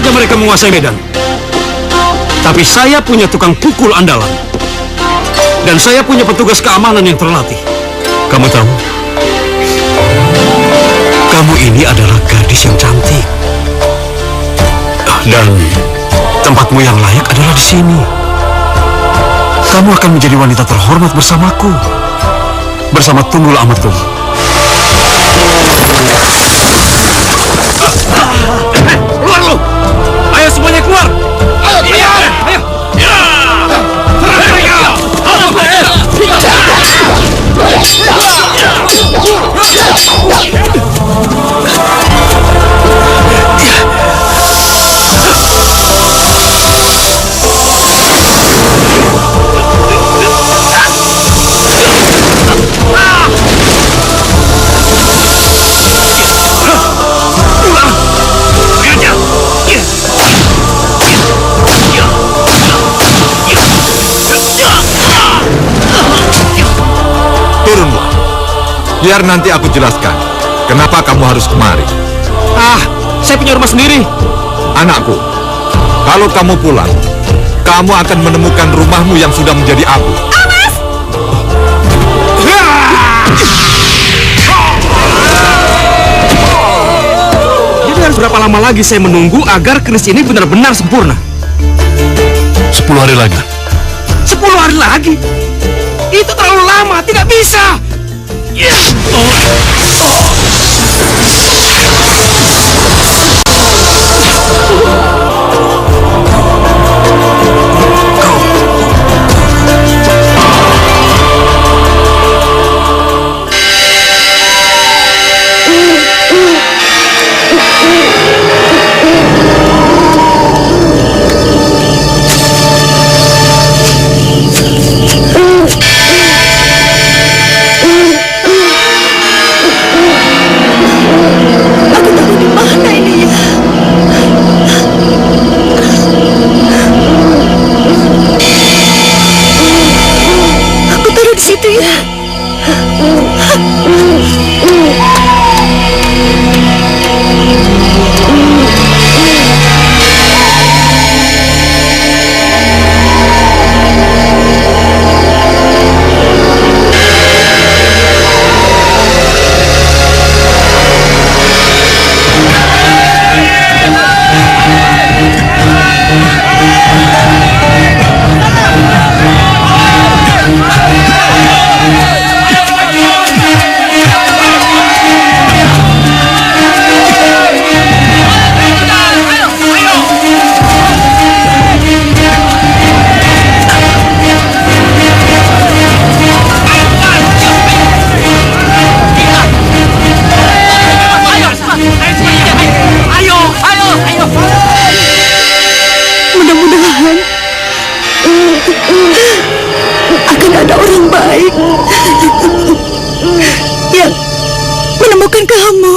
saja mereka menguasai medan. Tapi saya punya tukang pukul andalan. Dan saya punya petugas keamanan yang terlatih. Kamu tahu, kamu ini adalah gadis yang cantik. Dan tempatmu yang layak adalah di sini. Kamu akan menjadi wanita terhormat bersamaku. Bersama Tunggul Amatung. Keluar lu! Ayo semuanya keluar! Ayo! Ayo! Ayo! Serang mereka! Turunlah. Biar nanti aku jelaskan kenapa kamu harus kemari. Saya punya rumah sendiri. Anakku, kalau kamu pulang, kamu akan menemukan rumahmu yang sudah menjadi abu. Jadi harus berapa lama lagi saya menunggu agar keris ini benar-benar sempurna? 10 hari lagi. 10 hari lagi? Itu terlalu lama, tidak bisa. Akan ada orang baik yang menemukan kamu.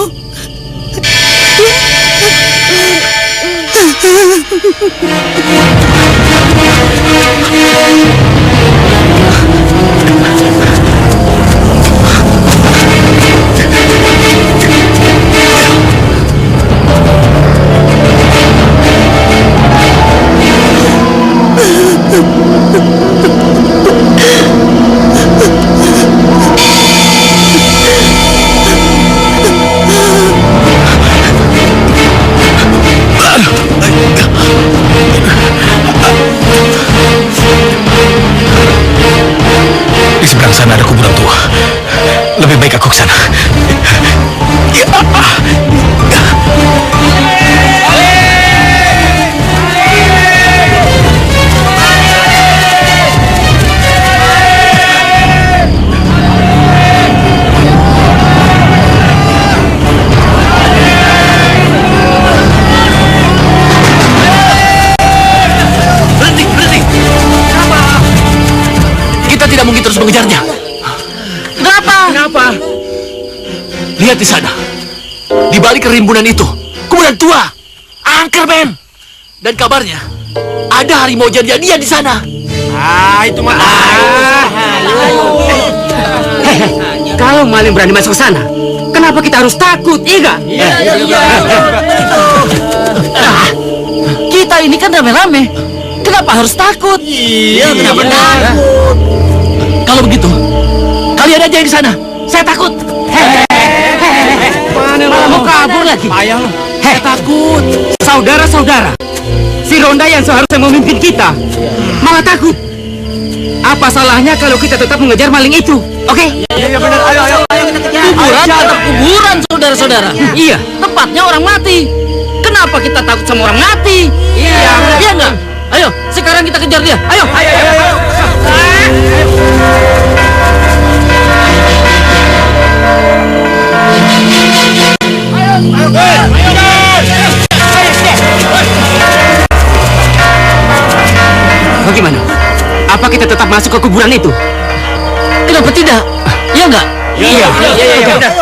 Di seberang sana ada kuburan tua. Lebih baik aku ke sana. Tidak mungkin terus mengejarnya. Kenapa? Lihat di sana. Di balik kerimbunan itu, kuburan tua. Anchorman. Dan kabarnya ada harimau jadi-jadian di sana. Itu mah. Kalau maling berani masuk ke sana, kenapa kita harus takut, iya nggak? kita ini kan rame-rame. Kenapa harus takut? Iya, kenapa benar. takut? Kalau begitu, kalian aja yang di sana. Saya takut. Malah mau kabur lagi. Payah lo. Saya takut. Saudara-saudara, si Ronda yang seharusnya memimpin kita malah takut. Apa salahnya kalau kita tetap mengejar maling itu? Oke? Iya benar. Ayo kita kejar. Kuburan tetap kuburan, saudara-saudara. Iya. Tempatnya orang mati. Kenapa kita takut sama orang mati? Iya enggak? Ayo, sekarang kita kejar dia. Ayo. Bagaimana? Apa kita tetap masuk ke kuburan itu? Kenapa tidak? Iya enggak? Iya. Udah.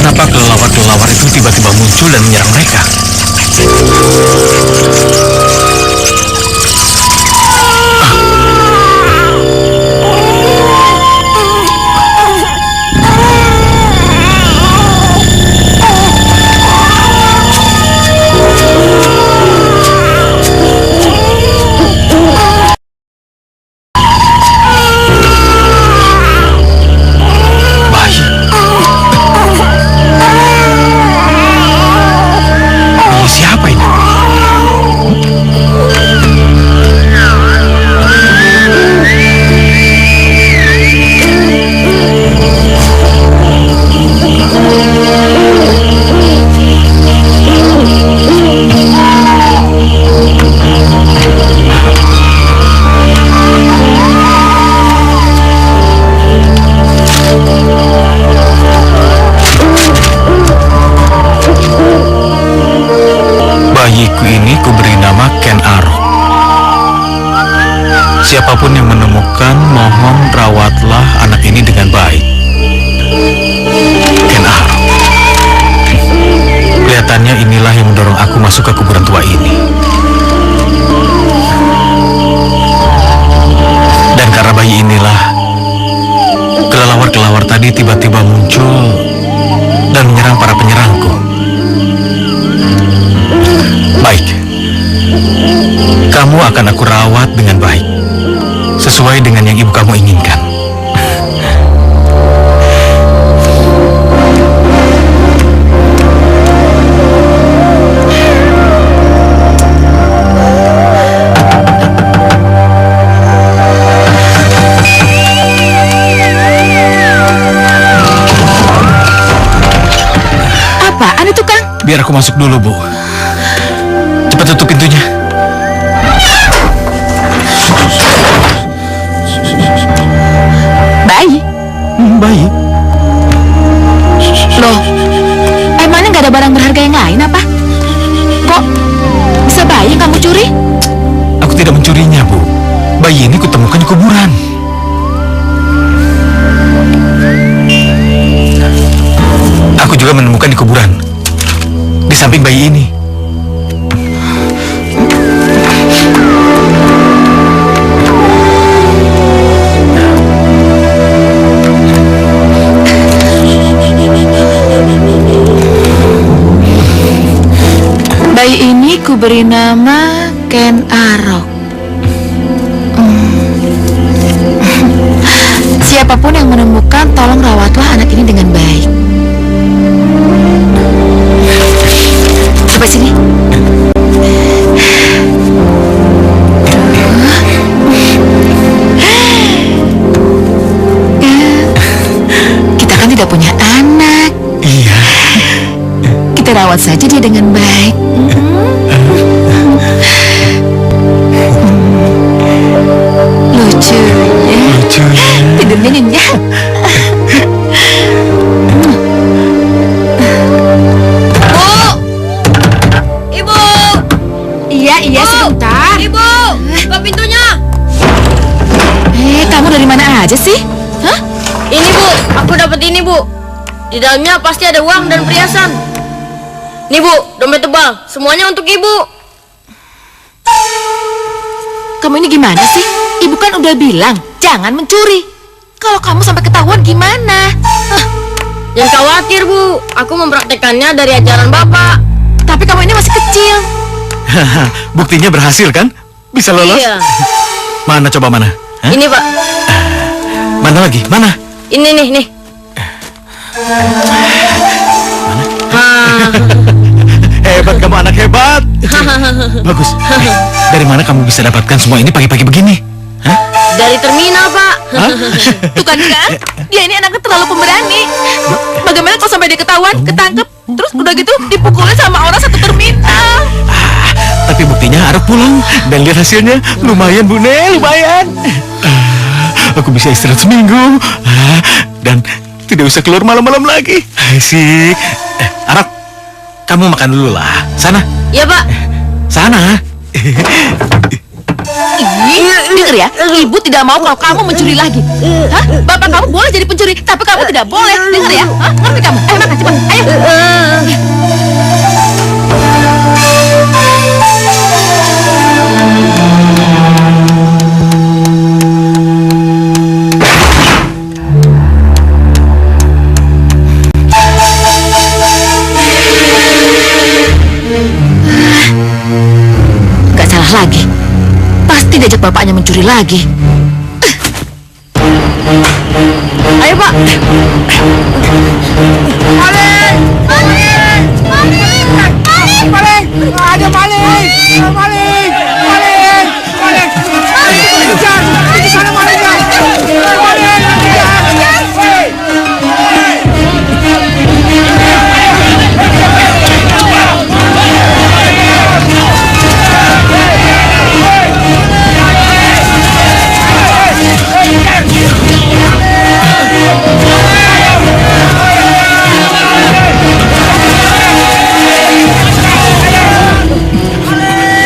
Kenapa kelelawar-kelelawar itu tiba-tiba muncul dan menyerang mereka? Siapa ini? Bayiku ini kuberi nama Ken Arok. Siapapun yang menemukan, mohon rawatlah anak ini dengan baik. Ken Arok. Kelihatannya inilah yang mendorong aku masuk ke kuburan tua ini. Dan karena bayi inilah, kelelawar-kelelawar tadi tiba-tiba muncul dan menyerang para penyerangku. Baik, kamu akan aku rawat dengan baik, sesuai dengan yang ibu kamu inginkan. Apaan itu, Kang? Biar aku masuk dulu, Bu. Cepat tutup pintunya. Bayi? Bayi? Loh, emangnya nggak ada barang berharga yang lain apa? Kok bisa bayi yang kamu curi? Aku tidak mencurinya, Bu. Bayi ini kutemukan di kuburan. Aku juga menemukan di kuburan, di samping bayi ini. Bayi ini kuberi nama Ken Arok. Siapapun yang menemukan, tolong rawatlah anak ini dengan baik. Coba sini. Kita kan tidak punya anak. Iya. Kita rawat saja dia dengan baik. Lucunya. Tidurnya nyenyak. Ibu! Iya, sebentar. Ibu! Buka pintunya! Kamu dari mana aja sih? Hah? Ini Bu, aku dapat ini Bu. Di dalamnya pasti ada uang dan perhiasan. Nih Bu, dompet tebal. Semuanya untuk Ibu. Kamu ini gimana sih? Ibu kan udah bilang, jangan mencuri. Kalau kamu sampai ketahuan gimana? Hah? Jangan khawatir Bu, aku mempraktekannya dari ajaran Bapak. Tapi kamu ini masih kecil. Buktinya berhasil kan? Bisa lolos? Iya. Mana coba mana? Hah? Ini Pak. Mana lagi? Mana? Ini nih. Hebat kamu, anak hebat. Bagus. Dari mana kamu bisa dapatkan semua ini pagi-pagi begini? Hah? Dari terminal Pak. Hah? Tuh kan, dia ini anaknya terlalu pemberani. Bagaimana kalau sampai dia ketahuan, ketangkep, terus udah gitu dipukulin sama orang satu terminal? Tapi buktinya harus pulang dan lihat hasilnya lumayan Bu Nel, lumayan. Aku bisa istirahat seminggu dan tidak usah keluar malam-malam lagi. Asik. Arok, kamu makan dulu lah. Sana. Iya Pak. Sana. Dengar ya, ibu tidak mau kalau kamu mencuri lagi. Hah? Bapak kamu boleh jadi pencuri, tapi kamu tidak boleh. Dengar ya, hah? Ngerti kamu? Ayo makan cepat, ayo. Gak salah lagi. Pasti diajak bapaknya mencuri lagi. Ayo Pak. Maling! Maling! Maling! Maling! Ada maling! Maling! Maling! Maling! Kejar! Itu sana malingnya! Maling!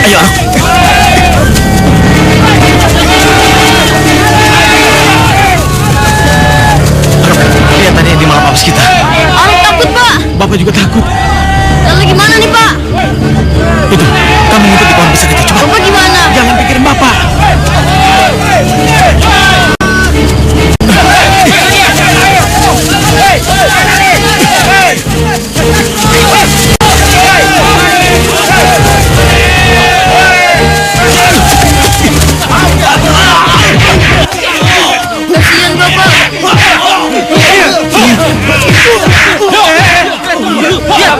Ayo, Arok. Lihat tadi yang di malam habis kita. Arok takut Pak. Bapak juga takut. Lalu gimana nih Pak? Itu, kamu ngumpet di pohon besar itu. Coba. Bapak gimana? Jangan pikirin Bapak. Kasihan Bapak.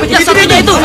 Ya, satunya itu.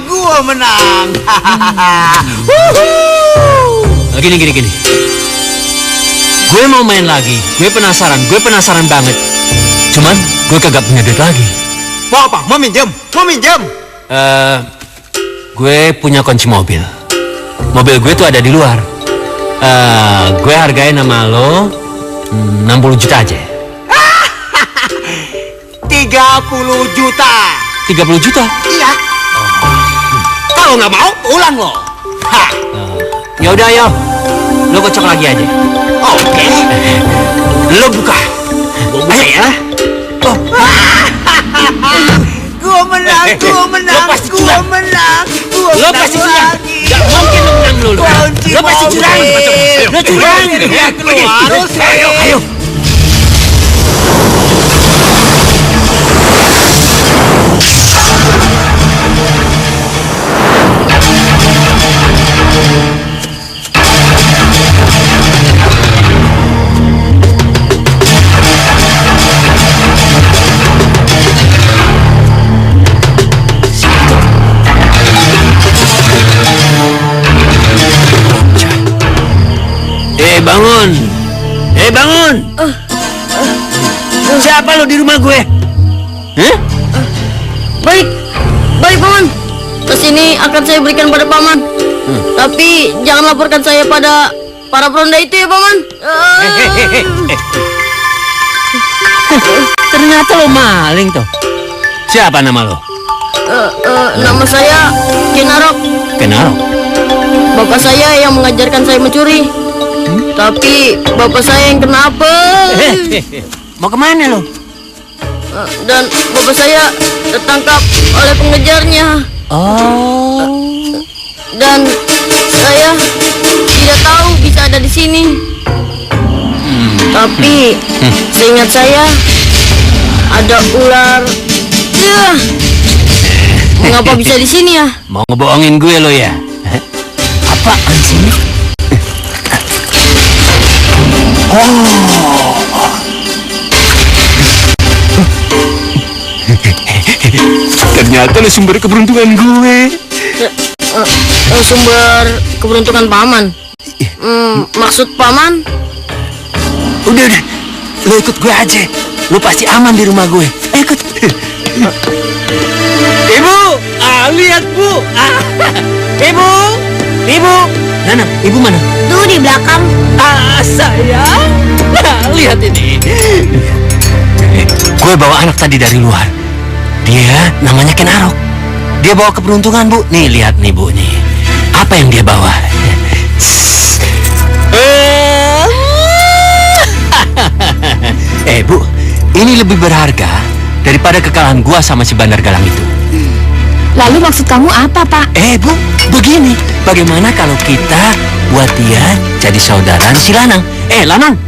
Gua menang. Gini. Gue mau main lagi. Gue penasaran banget. Cuman gue kagak punya duit lagi. Mau apa? Mau minjem? Gue punya kunci mobil. Mobil gue tuh ada di luar. Gue hargain sama lo 60 juta aja. 30 juta. 30 juta? Iya. Kalau nggak mau, pulang lo. Hah. Ya udah, ayo. Lo kocok lagi aja. Oke. Lo buka. Gua buka ya. Gua menang, gua menang, Lo pasti gua curang. menang. Gua Lo menang pasti curang. lagi. Gak mungkin lo menang lo. Kunci Lo pasti curang. mobil. Lo curang. Ya, keluar. Ayo, ayo. Bangun! Bangun! Siapa lo di rumah gue? Hah? Baik, baik paman. Tes ini akan saya berikan pada paman. Tapi jangan laporkan saya pada para peronda itu ya paman. Ternyata lo maling tuh. Siapa nama lo? Nama saya Kenarok. Kenarok? Bapak saya yang mengajarkan saya mencuri. Tapi bapak saya yang kenapa? Mau kemana lo? Dan bapak saya tertangkap oleh pengejarnya. Oh. Dan saya tidak tahu bisa ada di sini. Tapi seingat saya ada ular. Mengapa bisa di sini ya? Mau ngebohongin gue lo ya? Apaan sih? Ternyata lo sumber keberuntungan gue. Sumber keberuntungan paman. Maksud paman? Udah, lo ikut gue aja. Lo pasti aman di rumah gue. Ikut. Ibu, lihat bu. Ibu. Nana, ibu mana? Tuh di belakang. Sayang. Lihat ini. Gue bawa anak tadi dari luar. Dia namanya Kenarok. Dia bawa keberuntungan, Bu. Nih, lihat nih, Bu, nih. Apa yang dia bawa? Bu, ini lebih berharga daripada kekalahan gua sama si Bandar Galang itu. Lalu maksud kamu apa, Pak? Bu, begini. Bagaimana kalau kita buat dia jadi saudara si Lanang? Lanang,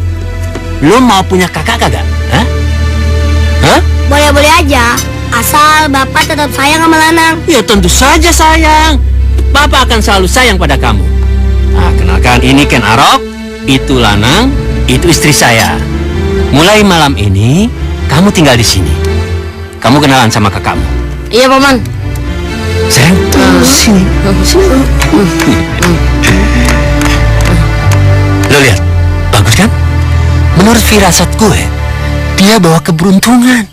lu mau punya kakak kagak? Hah? Boleh-boleh aja. Asal bapak tetap sayang sama Lanang. Ya tentu saja sayang. Bapak akan selalu sayang pada kamu. Nah, kenalkan ini Kenarok, itu Lanang, itu istri saya. Mulai malam ini, kamu tinggal di sini. Kamu kenalan sama kakakmu. Iya, paman. Sayang, sini. Lo lihat, bagus kan? Menurut firasat gue, dia bawa keberuntungan.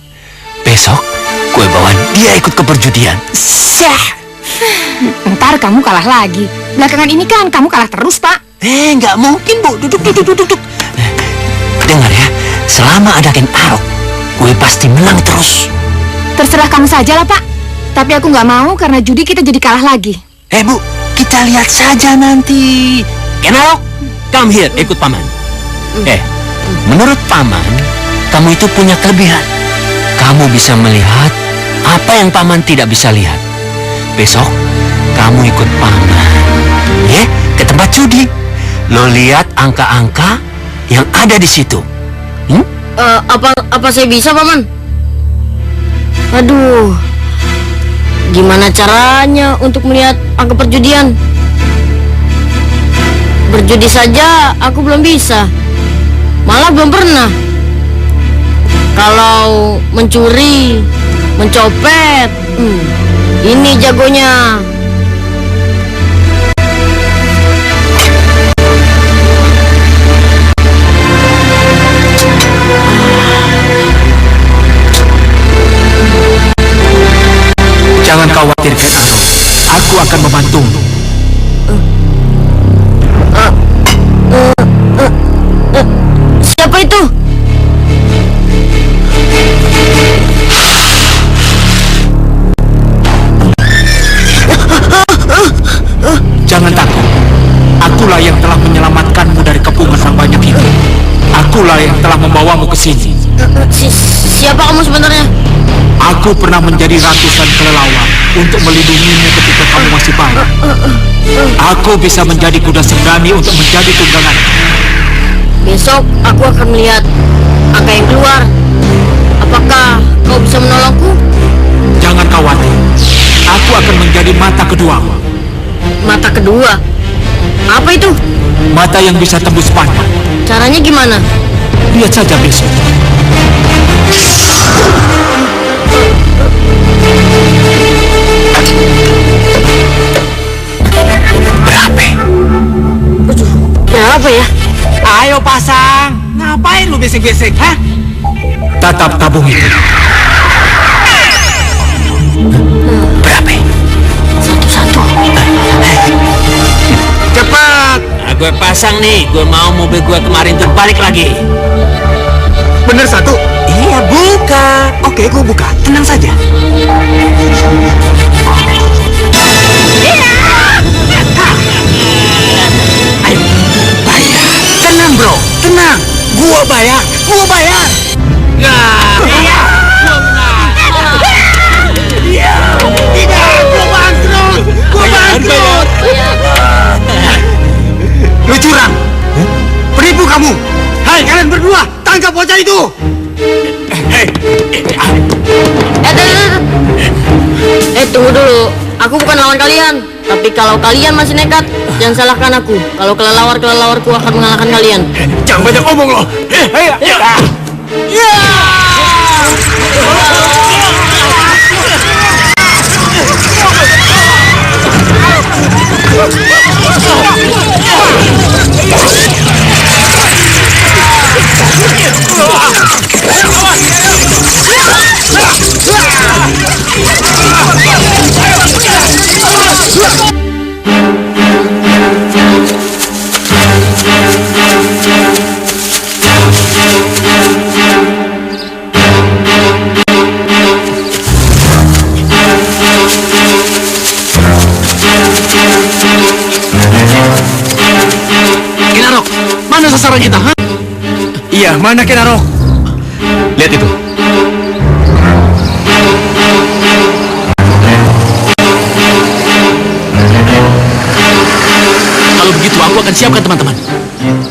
Besok, gue bawa dia ikut ke perjudian. Sah. Ntar kamu kalah lagi. Belakangan ini kan kamu kalah terus, Pak. Nggak mungkin, Bu. Duduk. Dengar ya, selama ada Kenarok, gue pasti menang terus. Terserah kamu saja lah, Pak. Tapi aku nggak mau karena judi kita jadi kalah lagi. Bu, kita lihat saja nanti. Kenarok, come here, ikut paman. Menurut paman, kamu itu punya kelebihan. Kamu bisa melihat apa yang paman tidak bisa lihat. Besok, kamu ikut paman, ke tempat judi. Lo lihat angka-angka yang ada di situ. Apa saya bisa, paman? Aduh, gimana caranya untuk melihat angka perjudian? Berjudi saja aku belum bisa. Malah belum pernah. Kalau mencuri, mencopet, ini jagonya. Jangan khawatir, Kenarok. Aku akan membantumu. Siapa itu? sini. Siapa kamu sebenarnya? Aku pernah menjadi ratusan kelelawar untuk melindungimu ketika kamu masih bayi. Aku bisa menjadi kuda sembrani untuk menjadi tunggangan. Besok aku akan melihat angka yang keluar. Apakah kau bisa menolongku? Jangan khawatir, aku akan menjadi mata keduamu. Mata kedua? Apa itu? Mata yang bisa tembus pandang. Caranya gimana? Lihat saja besok. Berapa ya? Ayo pasang. Ngapain lu bisik-bisik, hah? Tatap tabung itu. Berapa? Satu-satu. Cepat. Nah, gue pasang nih. Gue mau mobil gue kemarin terbalik lagi. Bener satu? Iya, buka. Oke, gue buka. Tenang saja. Ayo, bayar. Tenang, bro. Tenang. Gua bayar. Gua bayar. Nah, iya. Gua menang. Iya. Tidak, gua bangkrut. Gua bangkrut. Lu curang. Penipu kamu. Hai, kalian berdua, tangkap bocah itu. Tunggu dulu. Aku bukan lawan kalian. Tapi kalau kalian masih nekat, jangan salahkan aku. Kalau kelelawar-kelelawarku akan mengalahkan kalian. Jangan banyak omong lo. Kenarok, mana sasaran kita? Hah? Iya, mana Kenarok? Lihat itu. Kalau begitu aku akan siapkan teman-teman.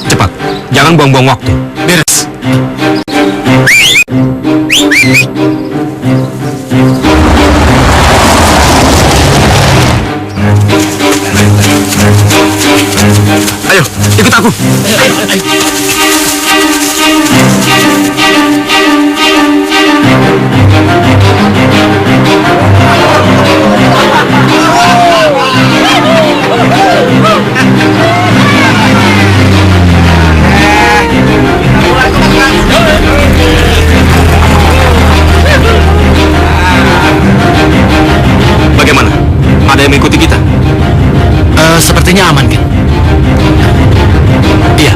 Cepat, jangan buang-buang waktu. Beres. Ayo, ikut aku. Bagaimana? Ada yang mengikuti kita? Sepertinya aman, kan? Iya.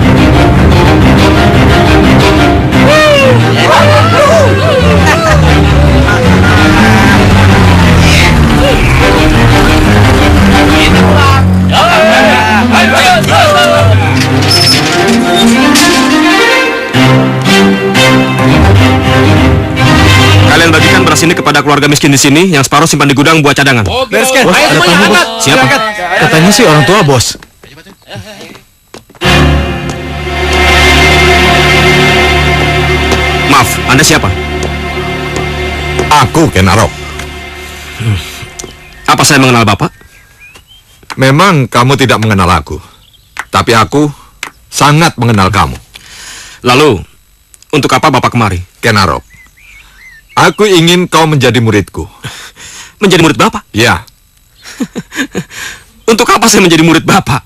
Kalian bagikan beras ini kepada keluarga miskin di sini, yang separuh simpan di gudang buat cadangan. Bereskan. Bos, Ayo ada semuanya tamu, angkat. Bos. Siapa? Angkat. Katanya sih orang tua, Bos. Maaf, Anda siapa? Aku Kenarok. Apa saya mengenal Bapak? Memang kamu tidak mengenal aku, tapi aku sangat mengenal kamu. Lalu, untuk apa Bapak kemari? Kenarok, aku ingin kau menjadi muridku. Menjadi murid Bapak? Ya, Untuk apa saya menjadi murid Bapak?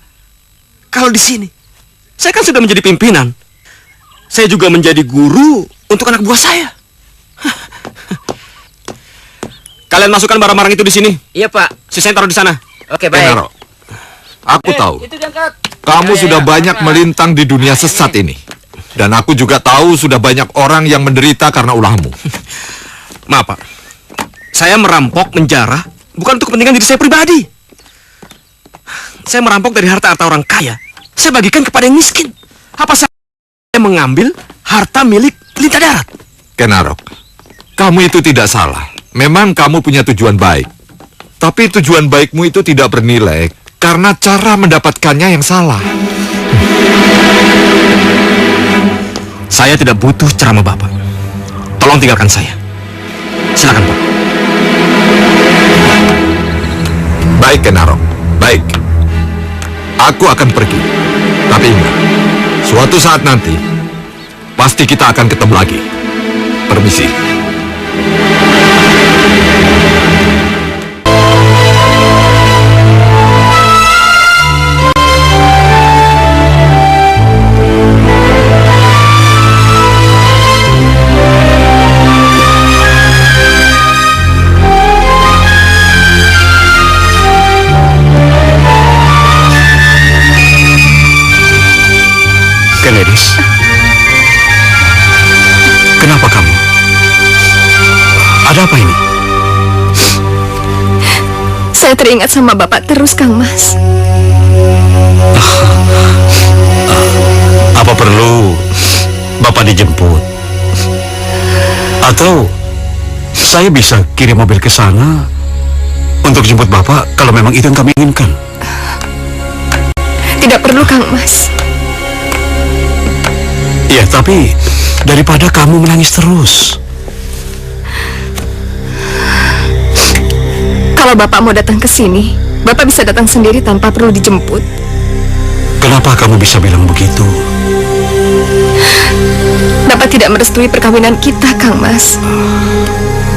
Kalau di sini, saya kan sudah menjadi pimpinan. Saya juga menjadi guru untuk anak buah saya. Kalian masukkan barang-barang itu di sini. Iya, Pak. Sisanya taruh di sana. Oke, Kenarok, aku tahu kamu sudah banyak melintang di dunia sesat ini. Dan aku juga tahu sudah banyak orang yang menderita karena ulahmu. Maaf, Pak. Saya merampok, menjarah, bukan untuk kepentingan diri saya pribadi. Saya merampok dari harta orang kaya. Saya bagikan kepada yang miskin. Apa saya mengambil harta milik lintah darat. Kenarok, kamu itu tidak salah. Memang kamu punya tujuan baik. Tapi tujuan baikmu itu tidak bernilai karena cara mendapatkannya yang salah. Saya tidak butuh ceramah Bapak. Tolong tinggalkan saya. Silakan, Pak. Baik, Kenarok. Baik. Aku akan pergi. Tapi ingat, suatu saat nanti, pasti kita akan ketemu lagi. Permisi. Kenedis, kenapa kamu? Ada apa ini? Saya teringat sama Bapak terus, Kang Mas. Apa perlu Bapak dijemput? Atau saya bisa kirim mobil ke sana untuk jemput Bapak kalau memang itu yang kami inginkan? Tidak perlu, Kang Mas. Ya, tapi daripada kamu menangis terus. Kalau Bapak mau datang ke sini, Bapak bisa datang sendiri tanpa perlu dijemput. Kenapa kamu bisa bilang begitu? Bapak tidak merestui perkawinan kita, Kang Mas.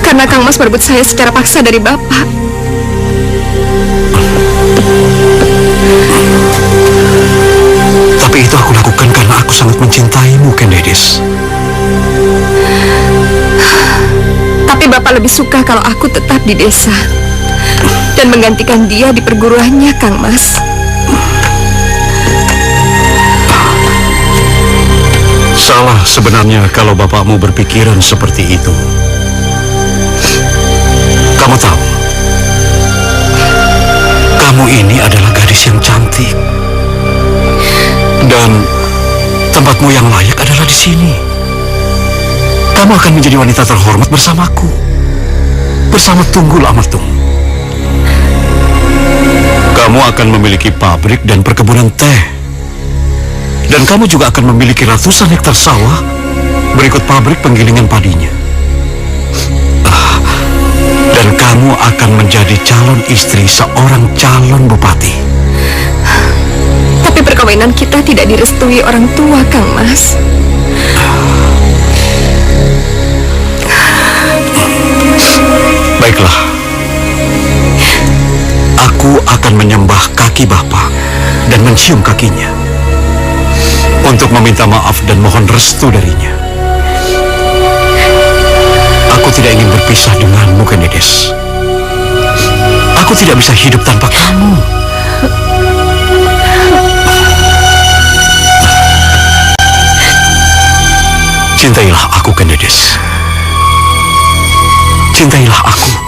Karena Kang Mas merebut saya secara paksa dari Bapak. Tapi itu aku lakukan karena aku sangat mencintaimu, Kenedis. Tapi Bapak lebih suka kalau aku tetap di desa dan menggantikan dia di perguruannya, Kang Mas. Salah sebenarnya kalau bapakmu berpikiran seperti itu. Kamu tahu, kamu ini adalah gadis yang cantik. Dan tempatmu yang layak adalah di sini. Kamu akan menjadi wanita terhormat bersamaku. Bersama Tunggul Amartung. Kamu akan memiliki pabrik dan perkebunan teh. Dan kamu juga akan memiliki ratusan hektar sawah berikut pabrik penggilingan padinya. Dan kamu akan menjadi calon istri seorang calon bupati. Tapi perkawinan kita tidak direstui orang tua, Kang Mas. Baiklah. Aku akan menyembah kaki Bapak dan mencium kakinya untuk meminta maaf dan mohon restu darinya. Aku tidak ingin berpisah denganmu, Kenedis. Aku tidak bisa hidup tanpa kamu. Cintailah aku, Kenedis. Cintailah aku.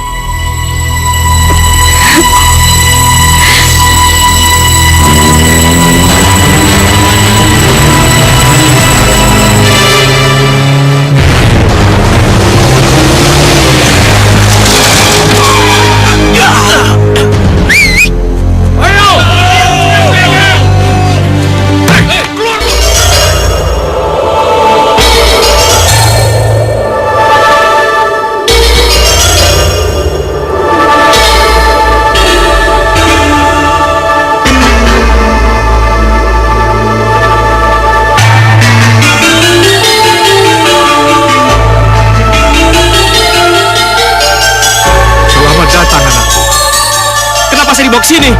Dibawa ke sini.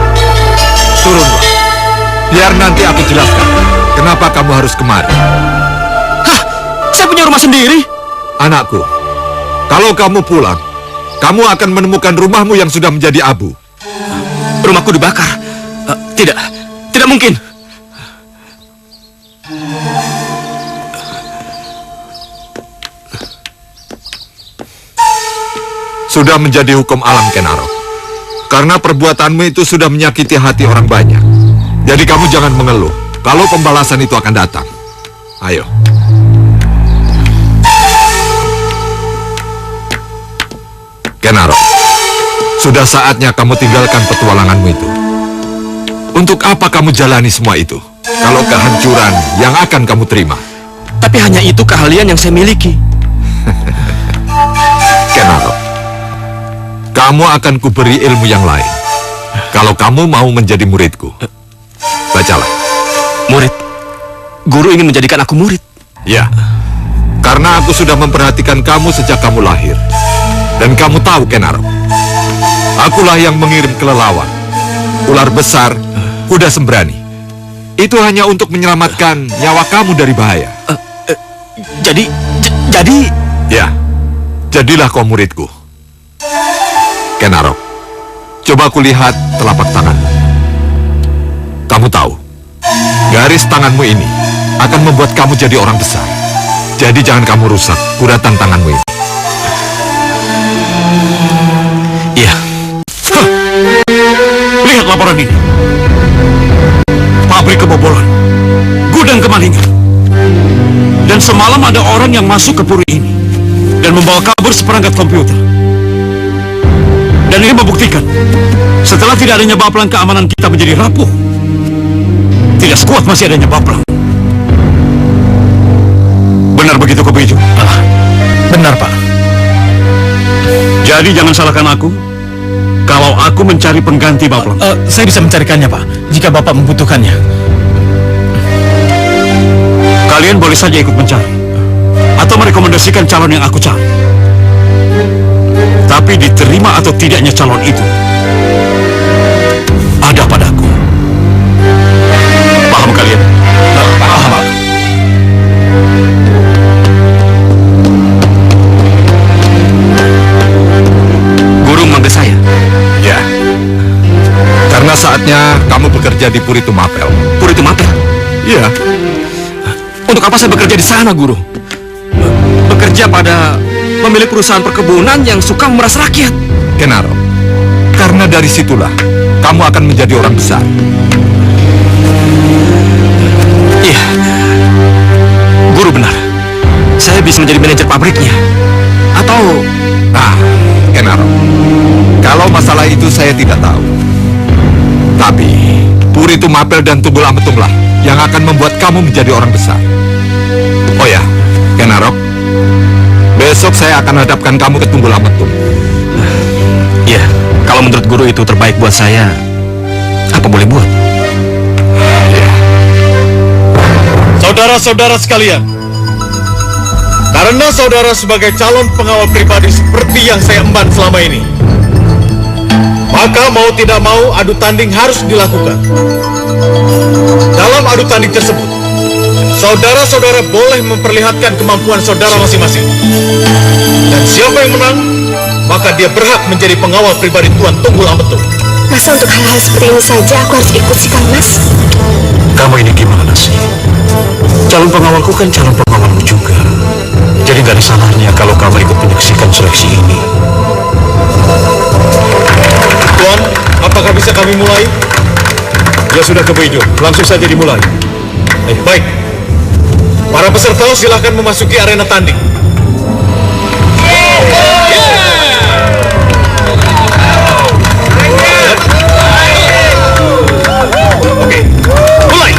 Turunlah. Biar nanti aku jelaskan kenapa kamu harus kemari. Hah? Saya punya rumah sendiri. Anakku, kalau kamu pulang, kamu akan menemukan rumahmu yang sudah menjadi abu. Rumahku dibakar. Tidak mungkin. Sudah menjadi hukum alam, Kenarok. Karena perbuatanmu itu sudah menyakiti hati orang banyak. Jadi kamu jangan mengeluh kalau pembalasan itu akan datang. Ayo. Kenaro, sudah saatnya kamu tinggalkan petualanganmu itu. Untuk apa kamu jalani semua itu? Kalau kehancuran yang akan kamu terima. Tapi hanya itu keahlian yang saya miliki. Kenaro, kamu akan kuberi ilmu yang lain. Kalau kamu mau menjadi muridku, bacalah. Murid? Guru ingin menjadikan aku murid? Ya, karena aku sudah memperhatikan kamu sejak kamu lahir. Dan kamu tahu, Kenaro, akulah yang mengirim kelelawar, ular besar, kuda sembrani. Itu hanya untuk menyelamatkan nyawa kamu dari bahaya. Jadi? Ya, jadilah kau muridku. Kenaro, coba kulihat telapak tanganmu. Kamu tahu, garis tanganmu ini akan membuat kamu jadi orang besar. Jadi jangan kamu rusak guratan tanganmu ini. Iya. Lihat laporan ini. Pabrik kebobolan, gudang kemalingan. Dan semalam ada orang yang masuk ke puri ini dan membawa kabur seperangkat komputer. Dan ini membuktikan, setelah tidak adanya baplang, keamanan kita menjadi rapuh. Tidak sekuat masih adanya baplang. Benar begitu, Kobejo? Benar, Pak. Jadi jangan salahkan aku kalau aku mencari pengganti baplang. Saya bisa mencarikannya, Pak, jika Bapak membutuhkannya. Kalian boleh saja ikut mencari atau merekomendasikan calon yang aku cari. Tapi diterima atau tidaknya calon itu ada padaku. Paham kalian? Paham, Pak. Guru memanggil saya? Ya, karena saatnya kamu bekerja di Puri Tumapel. Puri Tumapel? Iya. Untuk apa saya bekerja di sana, Guru? Bekerja pada pemilik perusahaan perkebunan yang suka memeras rakyat. Kenaro, karena dari situlah kamu akan menjadi orang besar. Iya, Guru benar. Saya bisa menjadi manajer pabriknya. Atau... Kenaro, kalau masalah itu saya tidak tahu. Tapi Puri Tumapel dan Tunggul Ametunglah yang akan membuat kamu menjadi orang besar. Oh ya, Kenaro, besok saya akan hadapkan kamu ke Tunggul Ametung. Iya, kalau menurut Guru itu terbaik buat saya, apa boleh buat? Saudara-saudara sekalian, karena saudara sebagai calon pengawal pribadi seperti yang saya emban selama ini, maka mau tidak mau adu tanding harus dilakukan. Dalam adu tanding tersebut, saudara-saudara boleh memperlihatkan kemampuan saudara masing-masing. Dan siapa yang menang, maka dia berhak menjadi pengawal pribadi Tuan Tunggul Ametung. Masa untuk hal-hal seperti ini saja aku harus ikut sih, Kang Mas? Kamu ini gimana sih? Calon pengawalku kan calon pengawalmu juga. Jadi gak ada salahnya kalau kamu ikut menyaksikan seleksi ini. Tuan, apakah bisa kami mulai? Ya sudah, Kebejo, langsung saja dimulai. Baik. Para peserta silahkan memasuki arena tanding. Oke, mulai.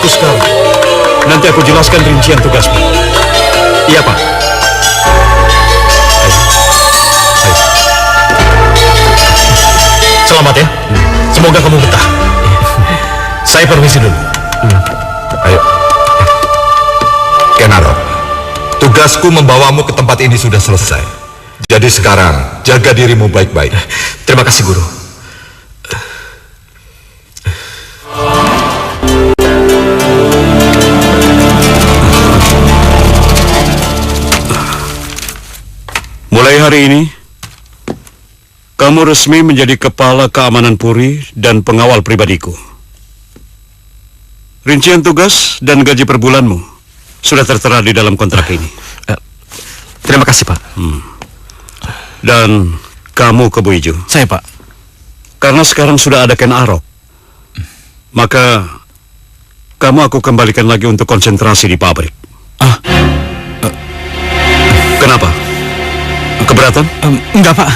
Bagus sekali. Nanti aku jelaskan rincian tugasmu. Iya, Pak. Selamat ya. Semoga kamu betah. Saya permisi dulu. Ayo. Kenaro, tugasku membawamu ke tempat ini sudah selesai. Jadi sekarang, jaga dirimu baik-baik. Terima kasih, Guru. Mulai hari ini, kamu resmi menjadi kepala keamanan Puri dan pengawal pribadiku. Rincian tugas dan gaji per bulanmu sudah tertera di dalam kontrak ini. Terima kasih, Pak. Dan kamu ke Bu Ijo. Saya, Pak. Karena sekarang sudah ada Ken Arok, maka kamu aku kembalikan lagi untuk konsentrasi di pabrik. Kenapa? Keberatan? Enggak, Pak.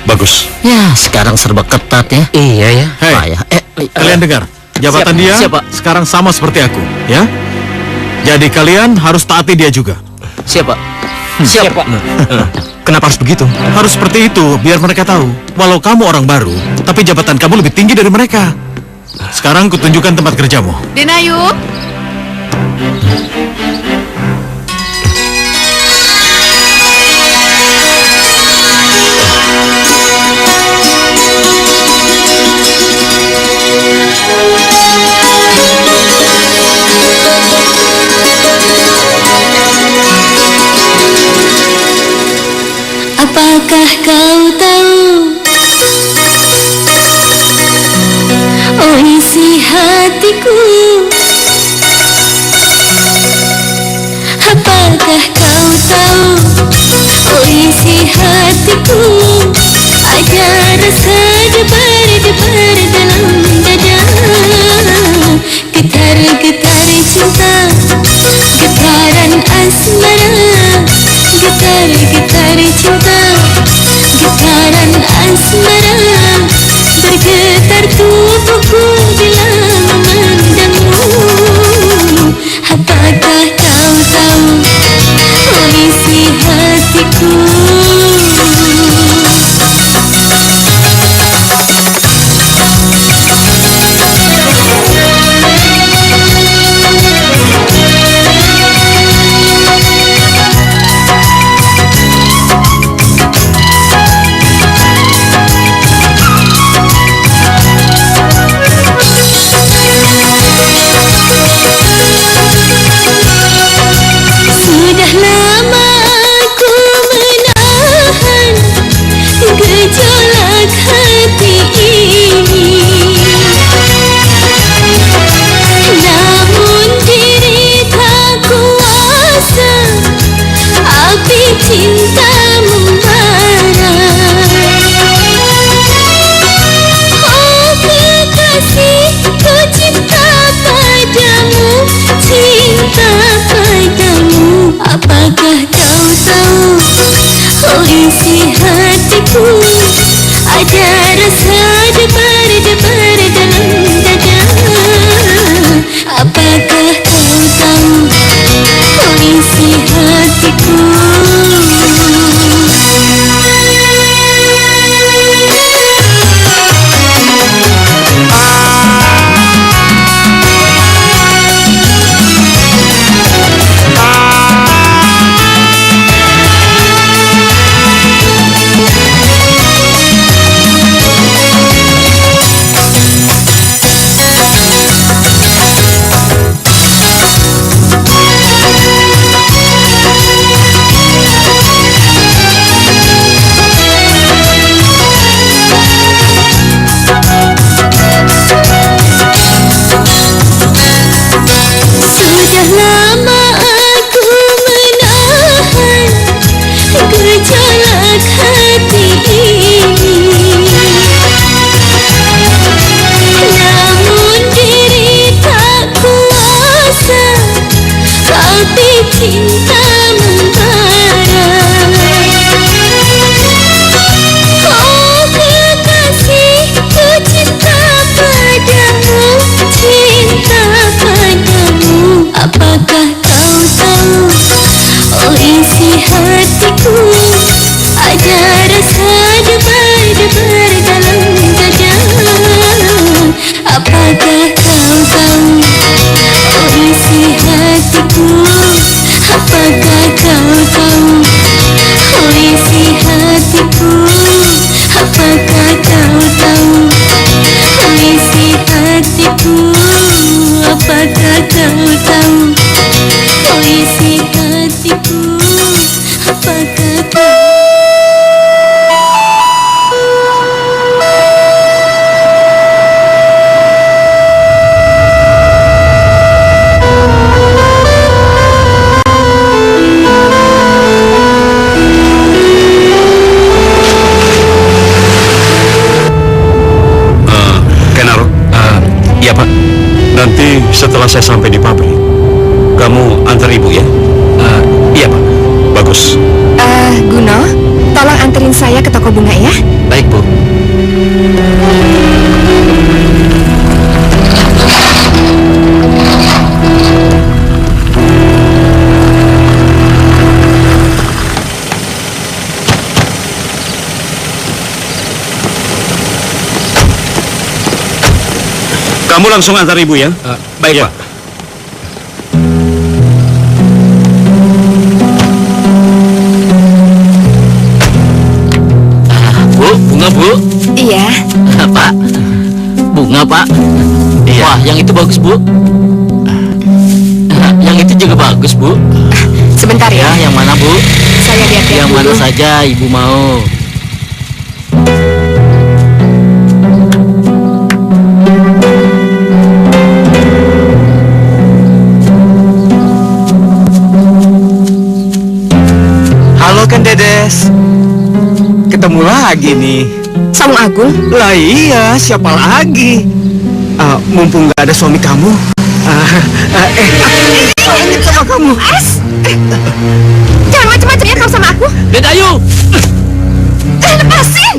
Bagus. Ya, sekarang serba ketat ya. Iya ya. Hei, Payah. kalian dengar? Jabatan Siap, dia siap, Pak. sekarang sama seperti aku, ya? Jadi kalian harus taati dia juga. Siapa? Siapa? Kenapa harus begitu? Harus seperti itu, biar mereka tahu. Walau kamu orang baru, tapi jabatan kamu lebih tinggi dari mereka. Sekarang kutunjukkan tempat kerjamu. Denayu, apakah kau tahu, oh isi hatiku? Apakah kau tahu, oh isi hatiku? Ada rasa debar-debar dalam dada, getar-getar cinta, getaran asmara, getar-getar cinta, getaran asmara, bergetar tubuhku bila memandangmu. Apakah kau tahu, oh isi hatiku? Nanti setelah saya sampai di pabrik, kamu antar ibu ya? Iya, Pak. Bagus. Guno, tolong anterin saya ke toko bunga ya. Baik, Bu. Kamu langsung antar ibu ya? Baik, Ya. Pak. Bu, bunga bu. Iya. Pak, bunga pak. Iya. Wah, yang itu bagus bu. Yang itu juga bagus bu. Sebentar Ya, ya. yang mana bu? Saya lihat-lihat Yang dulu. mana saja ibu mau. Halo kan Dedes. Ketemu lagi nih. Samung Agung. Lah iya, siapa lagi? Mumpung nggak ada suami kamu. Aku ingat sama kamu. Jangan macam-macam ya kau sama aku. Ded Ayu. Lepasin.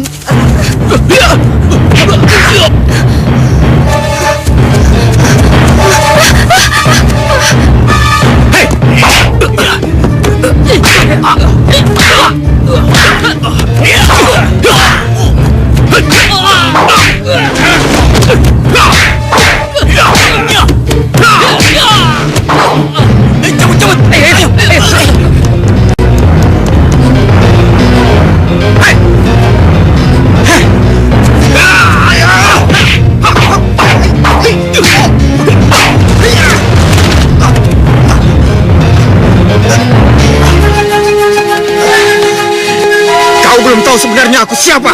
Kau belum tahu sebenarnya aku siapa.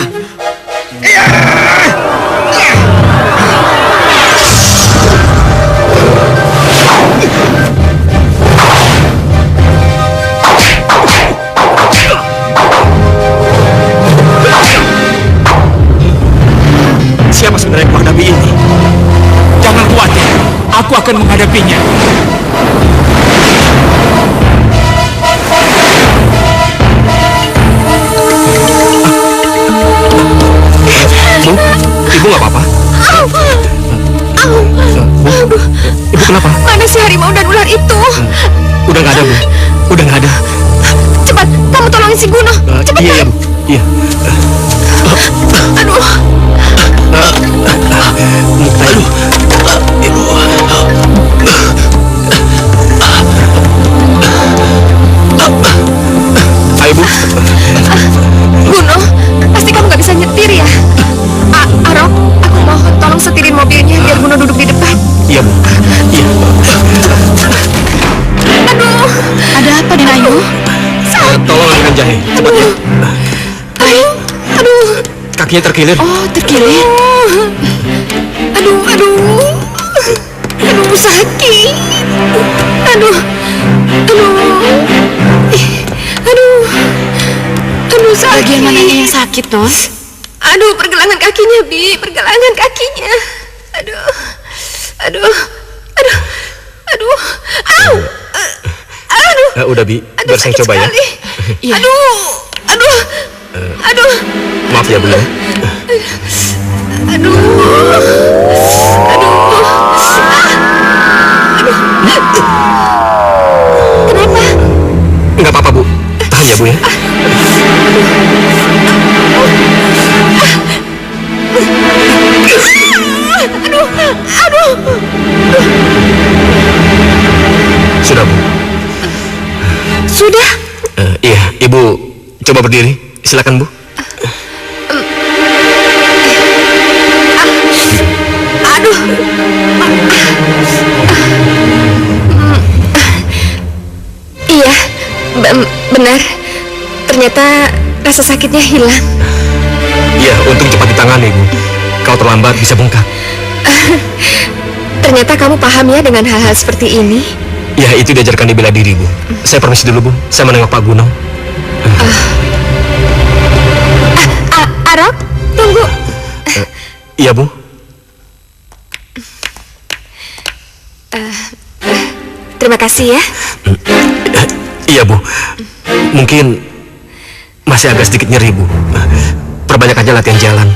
Siapa sebenarnya menghadapi ini? Jangan khawatir, aku akan menghadapinya. Ibu nggak apa-apa? Ibu kenapa? Mana si harimau dan ular itu? Udah nggak ada, Bu. Udah nggak ada. Cepat, kamu tolongin si Guno. Cepat. Iya, Bu. Iya. Aduh. Ayo, Bu. Guno, pasti kamu nggak bisa nyetir ya? Arok, aku mohon tolong setirin mobilnya biar Guno duduk di depan. Iya, Bu. Iya. Aduh. Ada apa dengan Ayu? Tolong ambilkan jahe. Cepat ya. Aduh. Kakinya terkilir. Oh, terkilir. Aduh, aduh. Aduh, sakit. Aduh. Aduh. Aduh. Aduh, sakit. Bagian mananya yang sakit, Non? Aduh, pergelangan kakinya, Bi. Pergelangan kakinya. Aduh. Aduh. Aduh. Aduh. Au. Aduh. Udah, Bi. Aduh, Biar saya sakit coba ya. sekali. Iya. Aduh. Aduh. Aduh. Maaf ya, Bu. Aduh. Aduh. Kenapa? Nggak apa-apa, Bu. Tahan ya, Bu ya. Aduh. Aduh. Sudah, Bu. Sudah? Iya, Ibu coba berdiri. Silakan, Bu. Aduh. Iya, benar. Ternyata rasa sakitnya hilang. Iya, untung cepat ditangani, Bu. Kalau terlambat bisa bengkak. Ternyata kamu paham ya dengan hal-hal seperti ini. Ya, itu diajarkan di bela diri, Bu. Saya permisi dulu, Bu. Saya menengok Pak Guno. Arok, tunggu. Iya, Bu. Terima kasih ya. Iya, Bu. Mungkin masih agak sedikit nyeri, Bu. Perbanyak aja latihan jalan.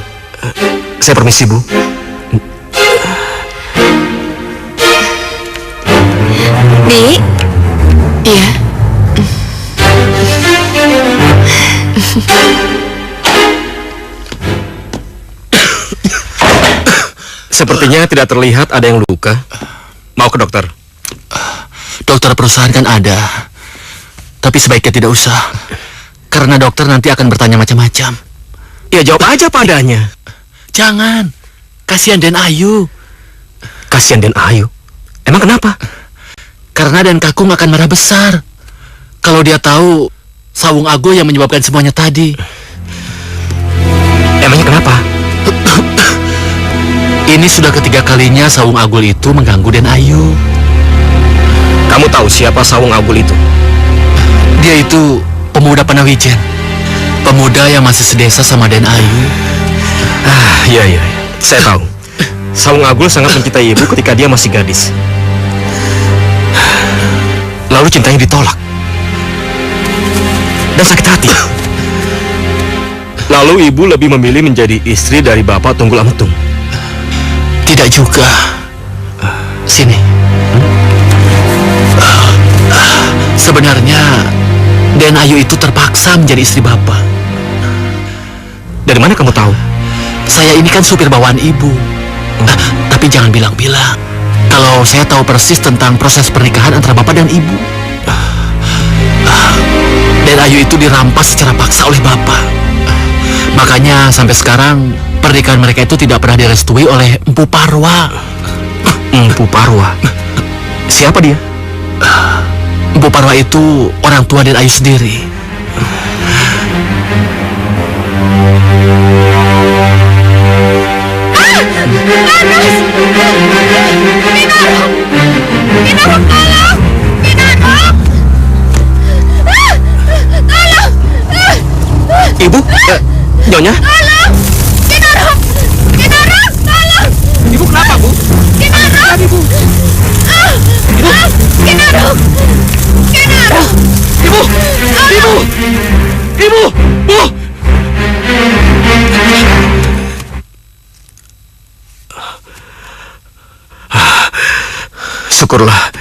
Saya permisi, Bu. Bi. Iya. Sepertinya tidak terlihat ada yang luka. Mau ke dokter? Dokter perusahaan kan ada. Tapi sebaiknya tidak usah. Karena dokter nanti akan bertanya macam-macam. Ya jawab aja padanya. Jangan. Kasihan Den Ayu. Kasihan Den Ayu. Emang kenapa? Karena Den Kakung akan marah besar kalau dia tahu Sawung Agul yang menyebabkan semuanya tadi. Emangnya kenapa? Ini sudah ketiga kalinya Sawung Agul itu mengganggu Den Ayu. Kamu tahu siapa Sawung Agul itu? Dia itu pemuda Panawijen. Pemuda yang masih sedesa sama Den Ayu. Iya. Saya tahu. Sawung Agul sangat mencintai ibu ketika dia masih gadis. Lalu cintanya ditolak. Dan sakit hati. Lalu ibu lebih memilih menjadi istri dari Bapak Tunggul Ametung. Tidak juga. Sini. Sebenarnya Den Ayu itu terpaksa menjadi istri Bapak. Dari mana kamu tahu? Saya ini kan supir bawaan ibu. Tapi jangan bilang-bilang kalau saya tahu persis tentang proses pernikahan antara Bapak dan Ibu. Den Ayu itu dirampas secara paksa oleh Bapak. Makanya sampai sekarang pernikahan mereka itu tidak pernah direstui oleh Empu Parwa. Empu Parwa? Siapa dia? Empu Parwa itu orang tua Den Ayu sendiri. Ibu? Nyonya? Ibu kenapa, Bu? Ibu? Bu! Syukurlah.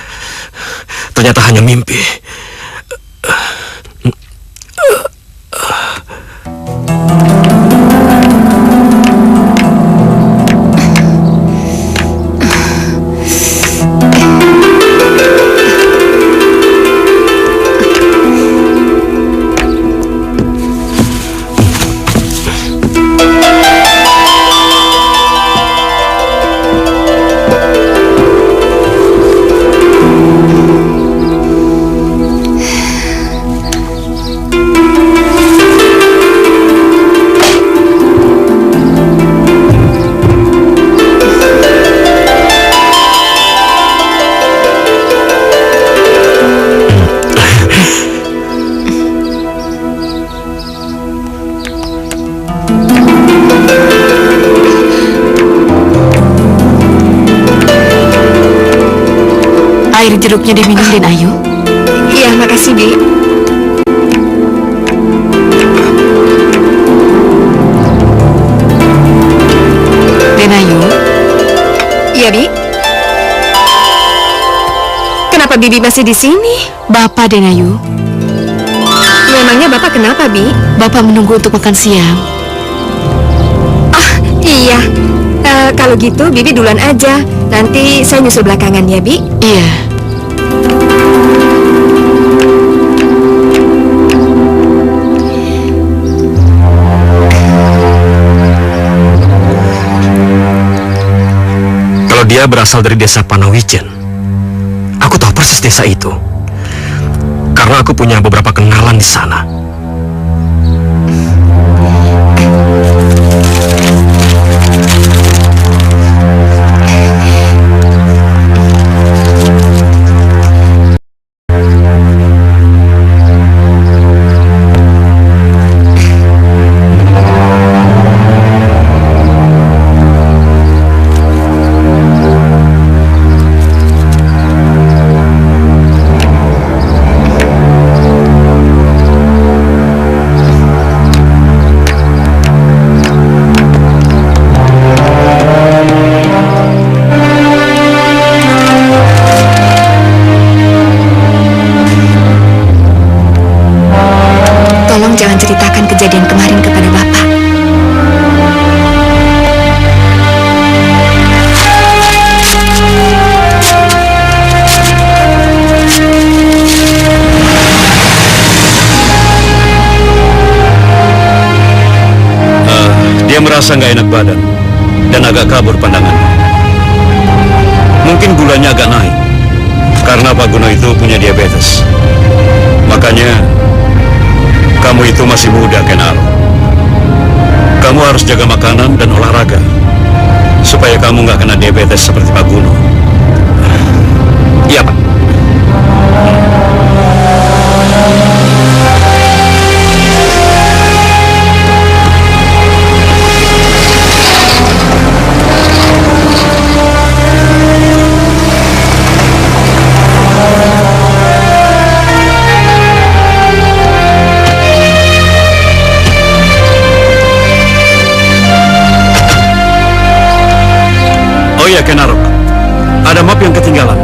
Ternyata hanya mimpi. Air jeruknya diminum, Den Ayu. Iya, makasih, Bi. Den Ayu. Iya, Bi. Kenapa Bibi masih di sini? Bapak, Den Ayu. Memangnya Bapak kenapa, Bi? Bapak menunggu untuk makan siang. Ah, iya. Kalau gitu Bibi duluan aja. Nanti saya nyusul belakangan ya, Bi. Iya. Kalau dia berasal dari desa Panawijen, aku tahu persis desa itu. Karena aku punya beberapa kenalan di sana. merasa nggak enak badan dan agak kabur pandangannya. Mungkin gulanya agak naik karena Pak Guno itu punya diabetes. Makanya kamu itu masih muda, Kenaro. Kamu harus jaga makanan dan olahraga supaya kamu nggak kena diabetes seperti Pak Guno. Iya, Pak. Oh iya, Kenaro. Ada map yang ketinggalan.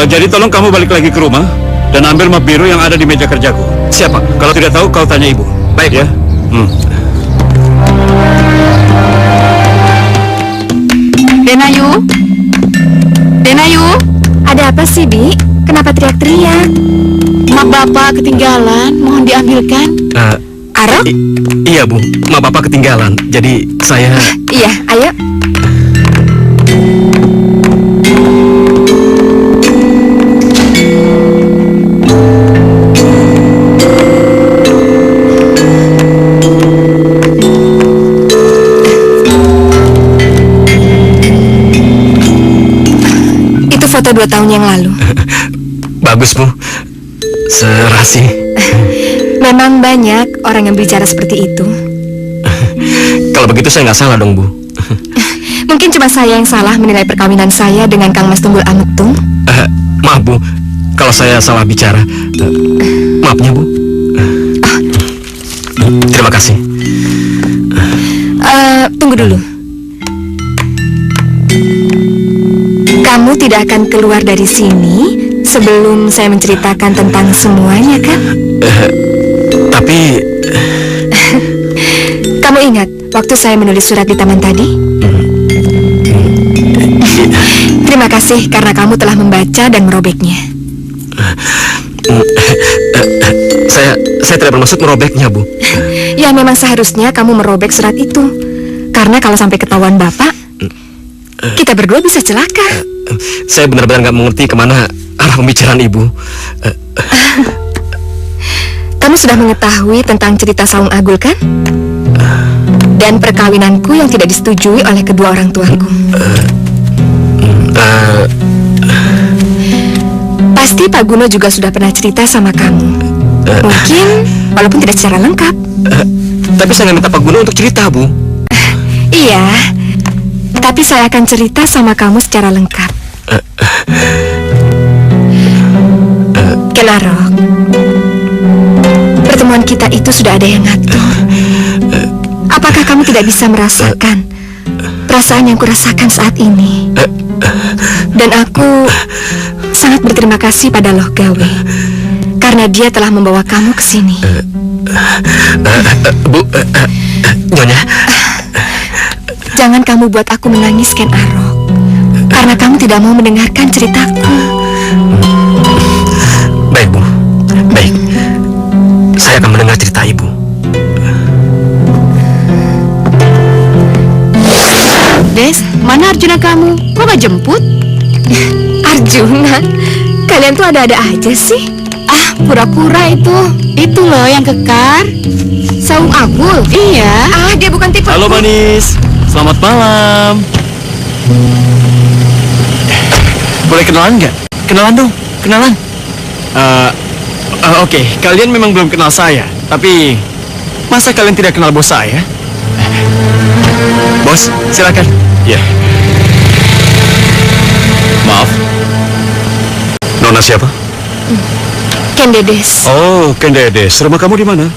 Jadi tolong kamu balik lagi ke rumah dan ambil map biru yang ada di meja kerjaku. Siapa? Kalau tidak tahu, kau tanya ibu. Baik, Ya. Denayu? Denayu? Ada apa sih, Bi? Kenapa teriak-teriak? Map Bapak ketinggalan, mohon diambilkan. Arok? Iya, Bu. Ma Bapak ketinggalan. Jadi saya... Iya, ayo. Itu foto 2 tahun yang lalu. Bagus, Bu. Serasi. Memang banyak orang yang bicara seperti itu. Kalau begitu saya nggak salah dong, Bu. Mungkin cuma saya yang salah menilai perkawinan saya dengan Kang Mas Tunggul Ametung. Maaf, Bu. Kalau saya salah bicara. Maafnya, Bu. Terima kasih. Tunggu dulu. Kamu tidak akan keluar dari sini sebelum saya menceritakan tentang semuanya, kan? Tapi... Kamu ingat waktu saya menulis surat di taman tadi? Terima kasih karena kamu telah membaca dan merobeknya. Saya tidak bermaksud merobeknya, Bu. Ya, memang seharusnya kamu merobek surat itu. Karena kalau sampai ketahuan Bapak, kita berdua bisa celaka. Saya benar-benar nggak mengerti kemana arah pembicaraan Ibu. Kamu sudah mengetahui tentang cerita Saung Agul, kan? Dan perkawinanku yang tidak disetujui oleh kedua orang tuaku. Pasti Pak Guno juga sudah pernah cerita sama kamu. Mungkin, walaupun tidak secara lengkap. Tapi saya nggak minta Pak Guno untuk cerita, Bu. Iya, tapi saya akan cerita sama kamu secara lengkap. Kenarok, pertemuan kita itu sudah ada yang ngatur. Apakah kamu tidak bisa merasakan perasaan yang kurasakan saat ini? Dan aku sangat berterima kasih pada Loh Gawe karena dia telah membawa kamu ke sini. Bu, Nyonya. Jangan kamu buat aku menangis, Ken Arok, karena kamu tidak mau mendengarkan ceritaku. Baik, Bu. Baik. Saya akan mendengar cerita Ibu. Des, mana Arjuna kamu? Kok gak jemput? Arjuna? Kalian tuh ada-ada aja sih. Ah, pura-pura itu. Itu loh yang kekar. Saung Agul? Iya. Ah, dia bukan tipe. Halo manis, selamat malam. Boleh kenalan nggak? Kenalan dong, kenalan. Oke, kalian memang belum kenal saya, tapi masa kalian tidak kenal bos saya? Bos, silakan. Ya. Maaf. Nona siapa? Ken Dedes. Oh, Ken Dedes. Rumah kamu di mana?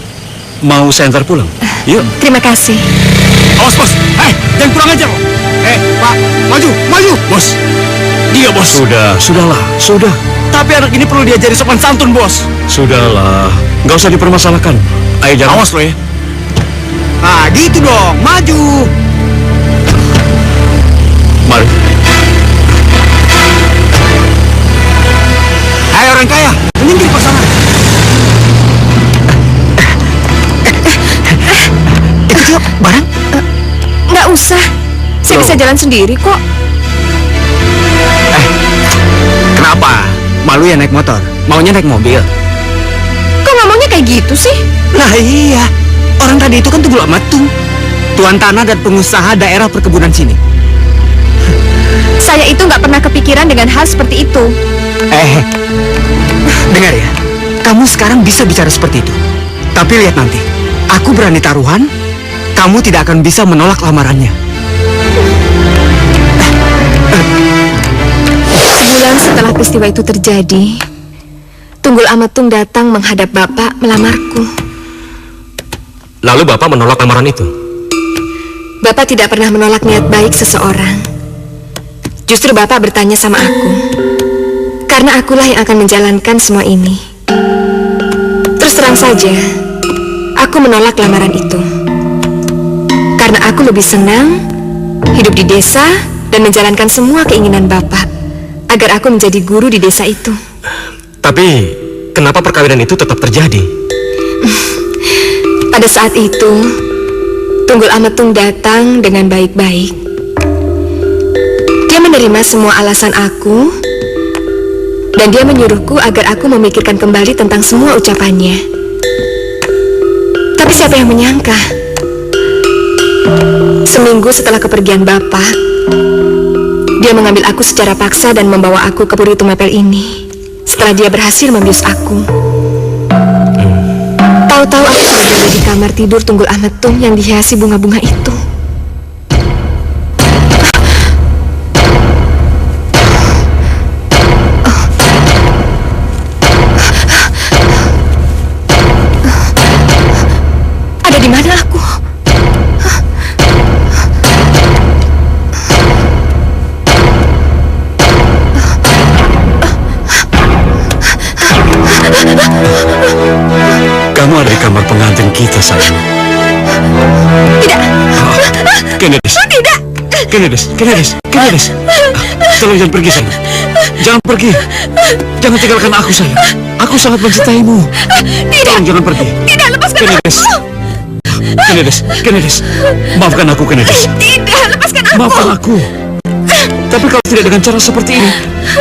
Mau saya antar pulang? Yuk. Terima kasih. Awas bos, jangan kurang ajar loh. Pak, maju, maju. Bos, dia bos. Sudah. Tapi anak ini perlu diajari sopan santun, bos. Sudahlah, nggak usah dipermasalahkan. Ayo jalan. Awas lo ya. Nah, gitu dong, maju. Mari. Hai orang kaya, menyinggir ke sana. Itu dia barang. usah. Saya bisa jalan sendiri kok. Kenapa? Malu ya naik motor? Maunya naik mobil? Kok ngomongnya kayak gitu sih? Lah iya, orang tadi itu kan Tunggul Ametung, tuan tanah dan pengusaha daerah perkebunan sini. Saya itu nggak pernah kepikiran dengan hal seperti itu. Dengar ya, kamu sekarang bisa bicara seperti itu. Tapi lihat nanti, aku berani taruhan, kamu tidak akan bisa menolak lamarannya. Sebulan setelah peristiwa itu terjadi, Tunggul Ametung datang menghadap Bapak melamarku. Lalu Bapak menolak lamaran itu? Bapak tidak pernah menolak niat baik seseorang. Justru Bapak bertanya sama aku, karena akulah yang akan menjalankan semua ini. Terus terang saja, aku menolak lamaran itu. Karena aku lebih senang hidup di desa dan menjalankan semua keinginan Bapak, agar aku menjadi guru di desa itu. Tapi, kenapa perkawinan itu tetap terjadi? Pada saat itu, Tunggul Ametung datang dengan baik-baik. Dia menerima semua alasan aku, dan dia menyuruhku agar aku memikirkan kembali tentang semua ucapannya. Tapi siapa yang menyangka? Seminggu setelah kepergian Bapak, dia mengambil aku secara paksa dan membawa aku ke Puri Tumapel ini. Setelah dia berhasil membius aku, tahu-tahu aku sudah berada di kamar tidur Tunggul Ametung yang dihiasi bunga-bunga itu. Ada di mana aku? Kamu ada di kamar pengantin kita, sayang. Tidak. Kennedys. Tidak. Kennedys. Tolong jangan pergi, sayang. Jangan pergi. Jangan tinggalkan aku, sayang. Aku sangat mencintaimu. Tidak. Tolong jangan pergi. Tidak, lepaskan Kennedys. aku. Kennedys. Maafkan aku, Kennedys. Tidak, lepaskan aku. Maafkan aku. Tapi kalau tidak dengan cara seperti ini,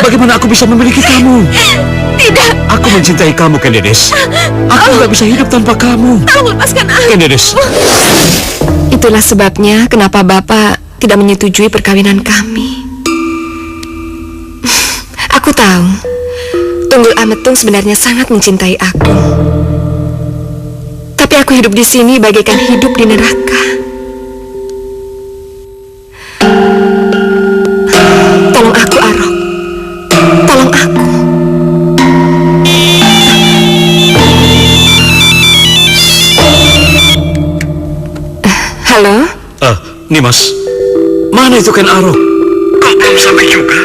bagaimana aku bisa memiliki kamu? Tidak. Aku mencintai kamu, Kennedys. Aku nggak bisa hidup tanpa kamu. Tolong lepaskan aku. Kennedys. Itulah sebabnya kenapa Bapak tidak menyetujui perkawinan kami. Aku tahu, Tunggul Ametung sebenarnya sangat mencintai aku. Tapi aku hidup di sini bagaikan hidup di neraka. Tolong aku, Arok. Tolong aku. Halo? Nimas. Mana itu Ken Arok? Kok belum sampai juga?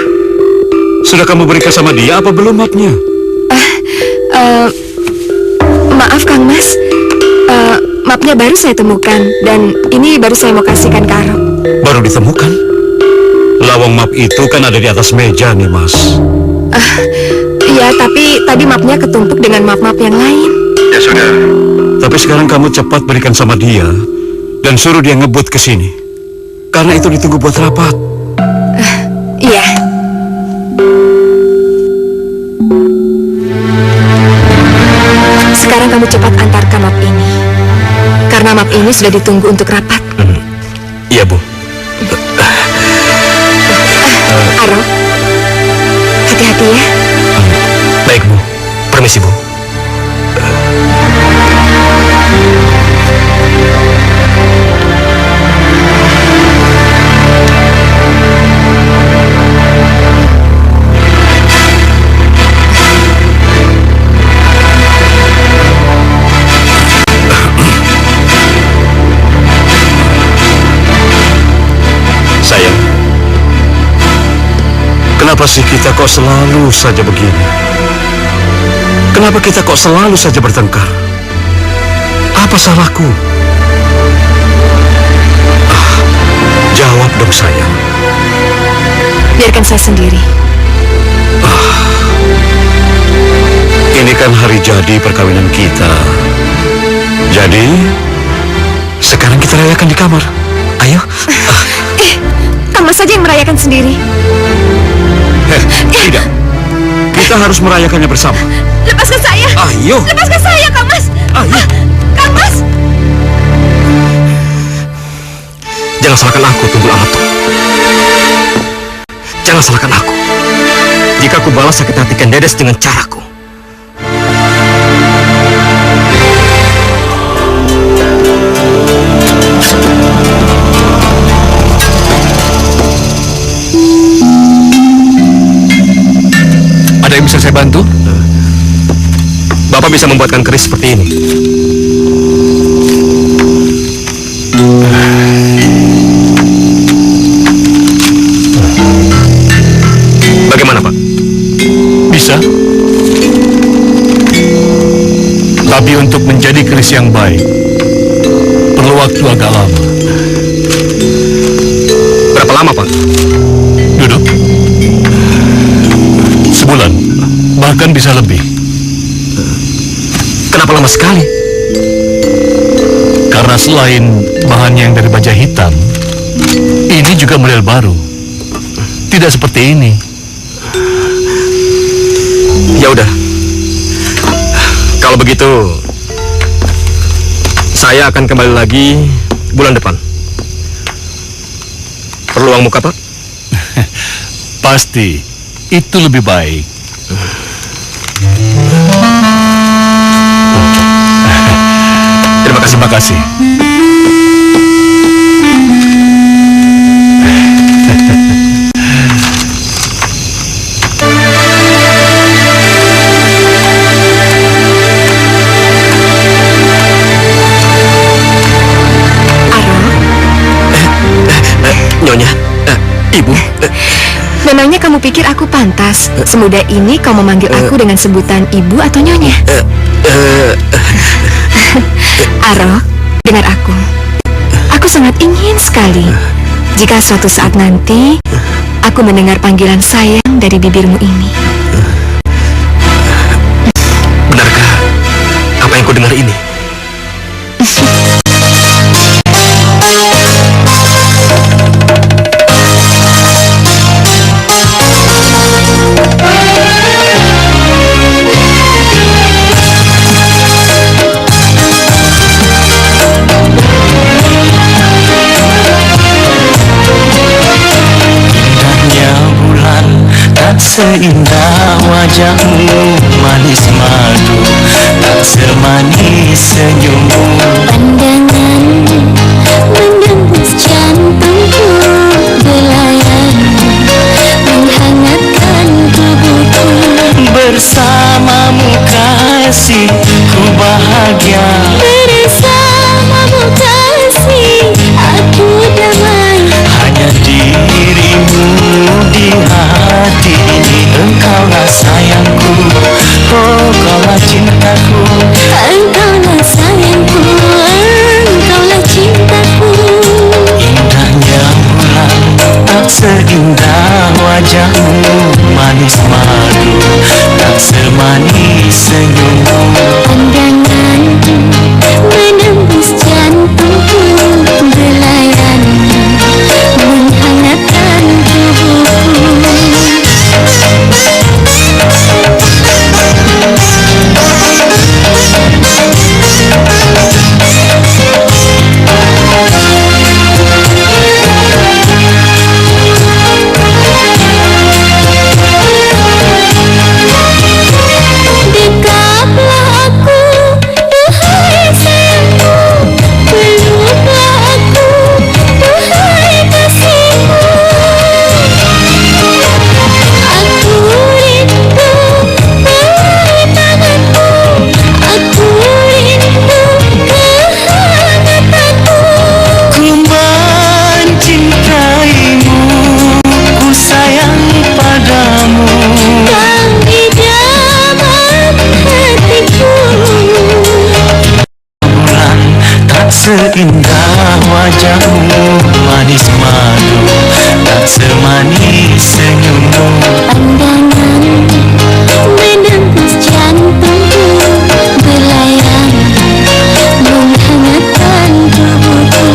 Sudah kamu berikan sama dia apa belum mapnya? Maaf Kang Mas, mapnya baru saya temukan dan ini baru saya mau kasihkan ke Arok. Baru ditemukan? Lawang map itu kan ada di atas meja nih, Mas. Iya, tapi tadi mapnya ketumpuk dengan map-map yang lain. Ya sudah. Tapi sekarang kamu cepat berikan sama dia dan suruh dia ngebut ke sini. Karena itu ditunggu buat rapat. Iya. Sekarang kamu cepat antarkan map ini. Karena map ini sudah ditunggu untuk rapat. Iya, Bu. Arok, hati-hati ya. Baik, Bu. Permisi, Bu. Sayang, kenapa sih kita kok selalu saja begini? Kenapa kita kok selalu saja bertengkar? Apa salahku? Jawab dong, sayang. Biarkan saya sendiri. Ini kan hari jadi perkawinan kita. Jadi, sekarang kita rayakan di kamar. Ayo. Mama saja yang merayakan sendiri. Tidak. Kita harus merayakannya bersama. Lepaskan saya. Ayo. Lepaskan saya, Kang Mas. Ayo. Kang Mas. Jangan salahkan aku, Tunggul Alatung. Jangan salahkan aku. Jika aku balas sakit hati Ken Dedes dengan caraku. Ada yang bisa saya bantu? Bapak bisa membuatkan keris seperti ini. Bagaimana, Pak? Bisa. Tapi untuk menjadi keris yang baik, perlu waktu agak lama. Berapa lama, Pak? Duduk. Sebulan, bahkan bisa lebih. Kenapa lama sekali? Karena selain bahannya yang dari baja hitam, ini juga model baru. Tidak seperti ini. Ya udah. Kalau begitu, saya akan kembali lagi bulan depan. Perlu uang muka, Pak? Pasti, itu lebih baik. Terima kasih. Nyonya, Ibu. Memangnya kamu pikir aku pantas semudah ini kau memanggil aku dengan sebutan ibu atau nyonya? Arok, dengar aku. Aku sangat ingin sekali jika suatu saat nanti aku mendengar panggilan sayang dari bibirmu ini. Benarkah apa yang kau dengar ini? Seindah wajahmu manis madu, tak semanis senyummu. Pandanganmu menembus jantungku, belayanmu menghangatkan tubuhku. Bersamamu kasih, ku bahagia. Bersamamu kasih, aku damai. Hanya dirimu di hati ini, engkaulah sayangku, oh kaulah cintaku. Engkaulah sayangku, engkaulah cintaku. Indahnya bulan, tak seindah wajahmu manis madu, tak semanis senyummu. Pandanganmu menembus jantungku, belayanmu menghangatkan tubuhku. Seindah wajahmu manis madu, tak semanis senyummu. Pandanganmu menembus jantungku, belayanmu menghangatkan tubuhku.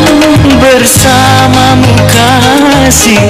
Bersamamu kasih,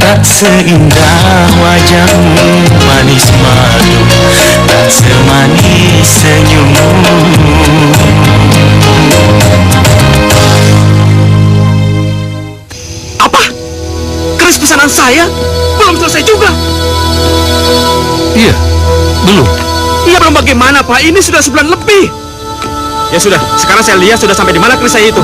tak seindah wajahmu manis madu, tak semanis senyummu. Apa? Keris pesanan saya belum selesai juga. Iya, belum. Iya, belum bagaimana, Pak? Ini sudah sebulan lebih. Ya sudah, sekarang saya lihat sudah sampai di mana keris saya itu.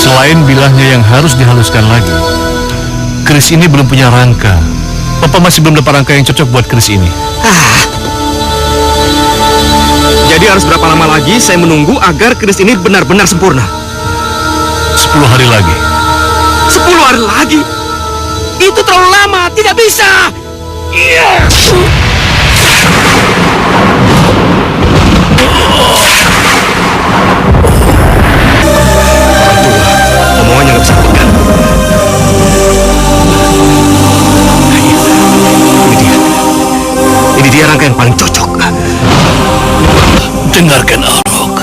Selain bilahnya yang harus dihaluskan lagi, keris ini belum punya rangka. Papa masih belum dapat rangka yang cocok buat keris ini. Jadi harus berapa lama lagi saya menunggu agar keris ini benar-benar sempurna? 10 hari lagi. 10 hari lagi? Itu terlalu lama, tidak bisa. Omongannya nggak bisa pegang. Ini dia rangka yang paling cocok. Dengarkan, Arok.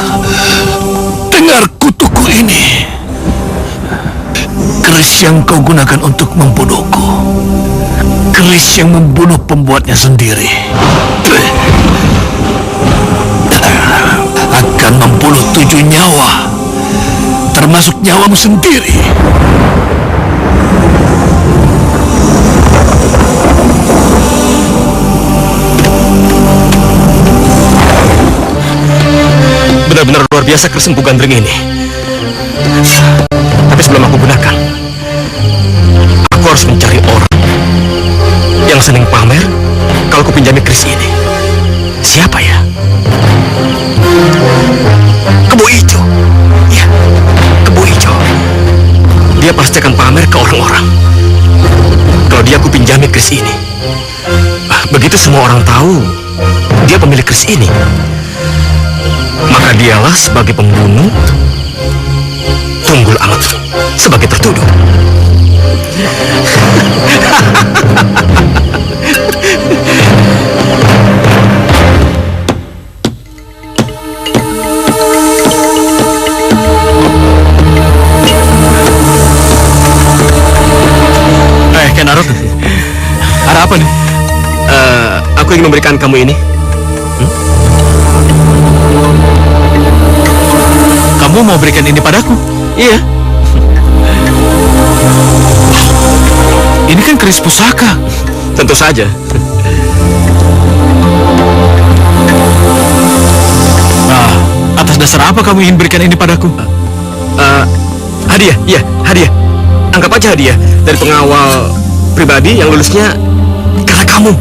Dengar kutuku ini. Keris yang kau gunakan untuk membunuhku. Keris yang membunuh pembuatnya sendiri. Akan membunuh 7 nyawa, termasuk nyawamu sendiri. Benar-benar luar biasa keris Empu Gandring ini. Tapi sebelum aku gunakan, aku harus mencari orang yang senang pamer kalau aku pinjami keris ini. Siapa ya? Kebo Ijo. Ya, Kebo Ijo. Dia pasti akan pamer ke orang-orang kalau dia aku pinjami keris ini. Begitu semua orang tahu dia pemilik keris ini, maka dialah sebagai pembunuh, Tunggul Amat sebagai tertuduh. Ken Arok, ada apa nih? Aku ingin memberikan kamu ini. Kamu mau berikan ini padaku? Iya. Ini kan keris pusaka. Tentu saja. Atas dasar apa kamu ingin berikan ini padaku? Hadiah, iya, hadiah. Anggap aja hadiah dari pengawal pribadi yang lulusnya karena kamu.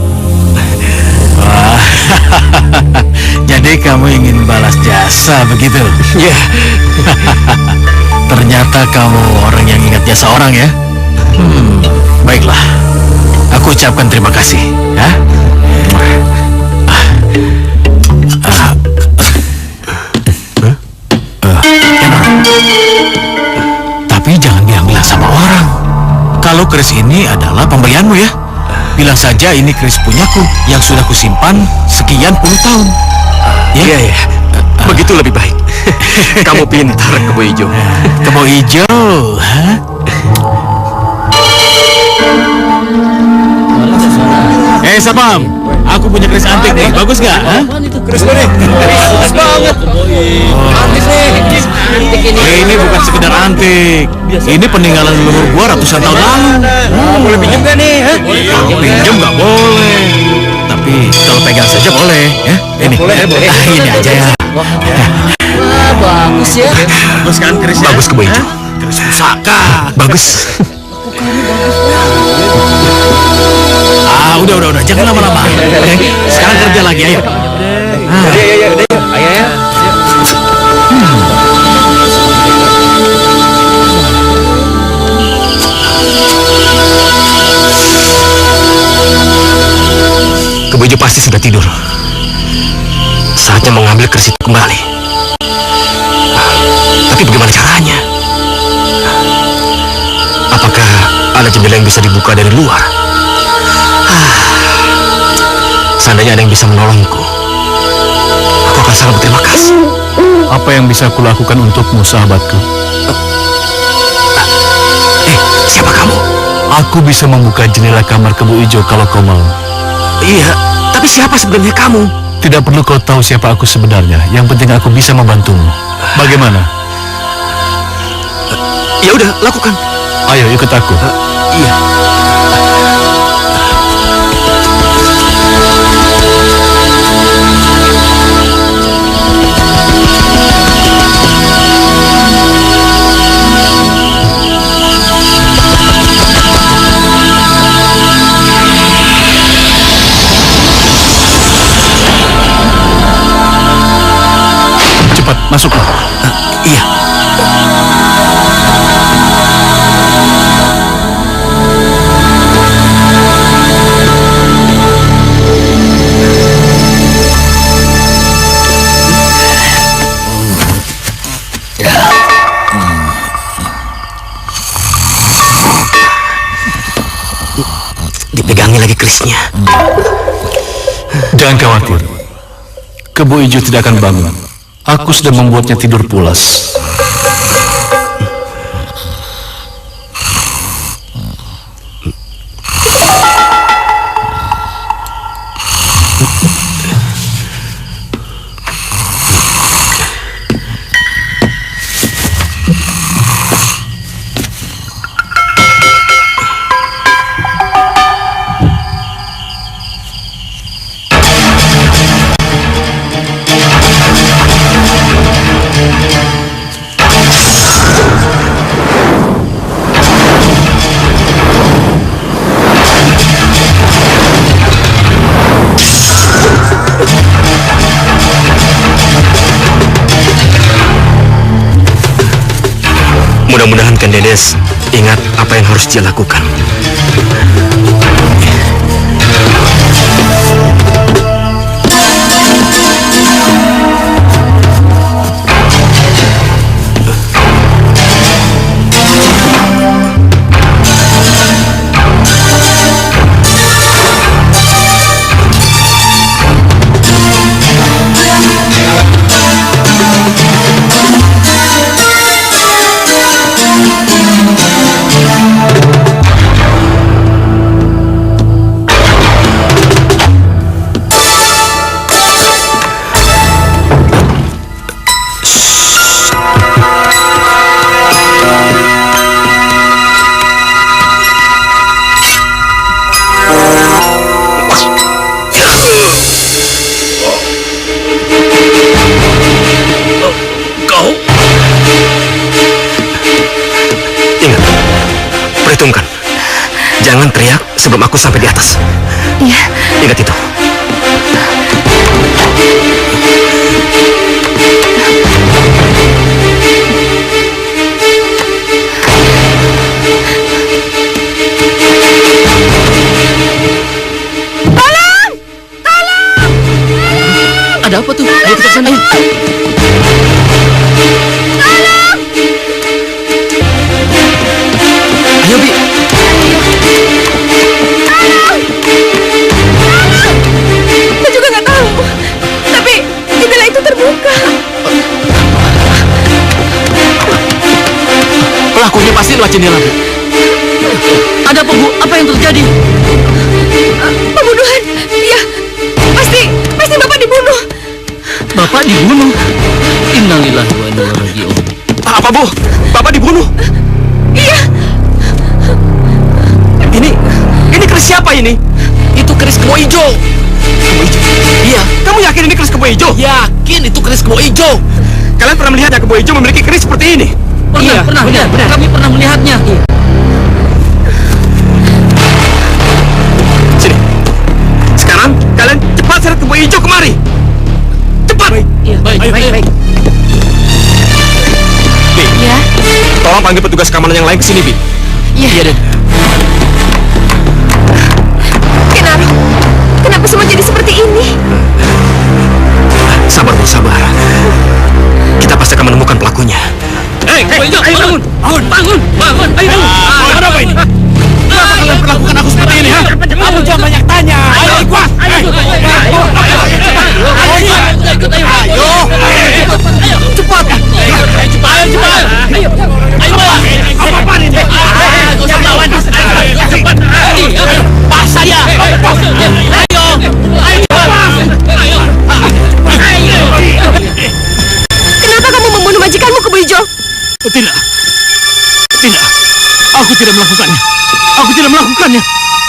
Jadi kamu ingin balas jasa begitu? Iya. Ternyata kamu orang yang ingat jasa orang ya? Baiklah, aku ucapkan terima kasih ya. Tapi jangan bilang-bilang sama orang kalau keris ini adalah pemberianmu ya. Bilang saja ini keris punyaku yang sudah kusimpan sekian puluh tahun. Iya, iya. Begitu lebih baik. Kamu pintar, Kebo Ijo. Kebo Ijo, ha? Sapam, aku punya keris antik nih, bagus gak? Keris gue nih. Bagus banget. Antik nih. Antik ini. Ini bukan sekedar antik. Ini peninggalan leluhur gua ratusan tahun lalu. Boleh pinjam gak nih? Kalau pinjam nggak boleh. Tapi kalau pegang saja boleh, ya. Ini, ini aja ya. Bagus ya. Bagus kan kerisnya? Bagus, Kebo Ijo. Keris pusaka. Bagus. Udah, jangan lama-lama. Oke, sekarang kerja lagi, ayo. Ayo. Kebo Ijo pasti sudah tidur. Saatnya mengambil keris itu kembali. Tapi bagaimana caranya? Apakah ada jendela yang bisa dibuka dari luar? Seandainya ada yang bisa menolongku, aku akan sangat berterima kasih. Apa yang bisa kulakukan untukmu, sahabatku? Siapa kamu? Aku bisa membuka jendela kamar Kebo Ijo kalau kau mau. Iya, tapi siapa sebenarnya kamu? Tidak perlu kau tahu siapa aku sebenarnya. Yang penting aku bisa membantumu. Bagaimana? Ya udah, lakukan. Ayo ikut aku. Iya. Cepat, masuklah. Iya. Dipegangin lagi kerisnya. Jangan khawatir. Kebo Ijo tidak akan bangun. Aku sudah membuatnya tidur pulas. Mudah-mudahan Kang Dedes ingat apa yang harus dia lakukan. Perhitungkan. Jangan teriak sebelum aku sampai di atas. Iya. Ingat itu. Tolong! Tolong! Ada apa tuh? Ayo kita kesana. Ayo, Bi. Aku juga nggak tahu. Tapi jendela itu terbuka. Pelakunya pasti lewat jendela, Bu. Ada apa, Bu? Apa yang terjadi? Pembunuhan. Iya. Pasti Bapak dibunuh. Bapak dibunuh? Innalillahi wa inna ilaihi raji'un. Apa, Bu? Bapak dibunuh? Iya. Ini keris siapa ini? Itu keris Kebo Ijo. Kebo Ijo? Iya. Kamu yakin ini keris Kebo Ijo? Yakin itu keris Kebo Ijo. Kalian pernah melihat ya Kebo Ijo memiliki keris seperti ini? Pernah. Kami pernah melihatnya. Sini. Sekarang kalian cepat seret Kebo Ijo kemari. Cepat. Baik. Bi. Ya. Tolong panggil petugas keamanan yang lain ke sini, Bi. Iya. Den. Kenapa? Kenapa semua jadi seperti ini? Sabar, Bu, sabar. Kita pasti akan menemukan pelakunya. Kebo Ijo, bangun. Ayo. Ada apa ini? Kenapa kalian perlakukan aku seperti ini, ha? Kamu jangan banyak tanya. Ayo, ikut. Kenapa kamu membunuh majikanmu, Kebo Ijo? Tidak. Aku tidak melakukannya.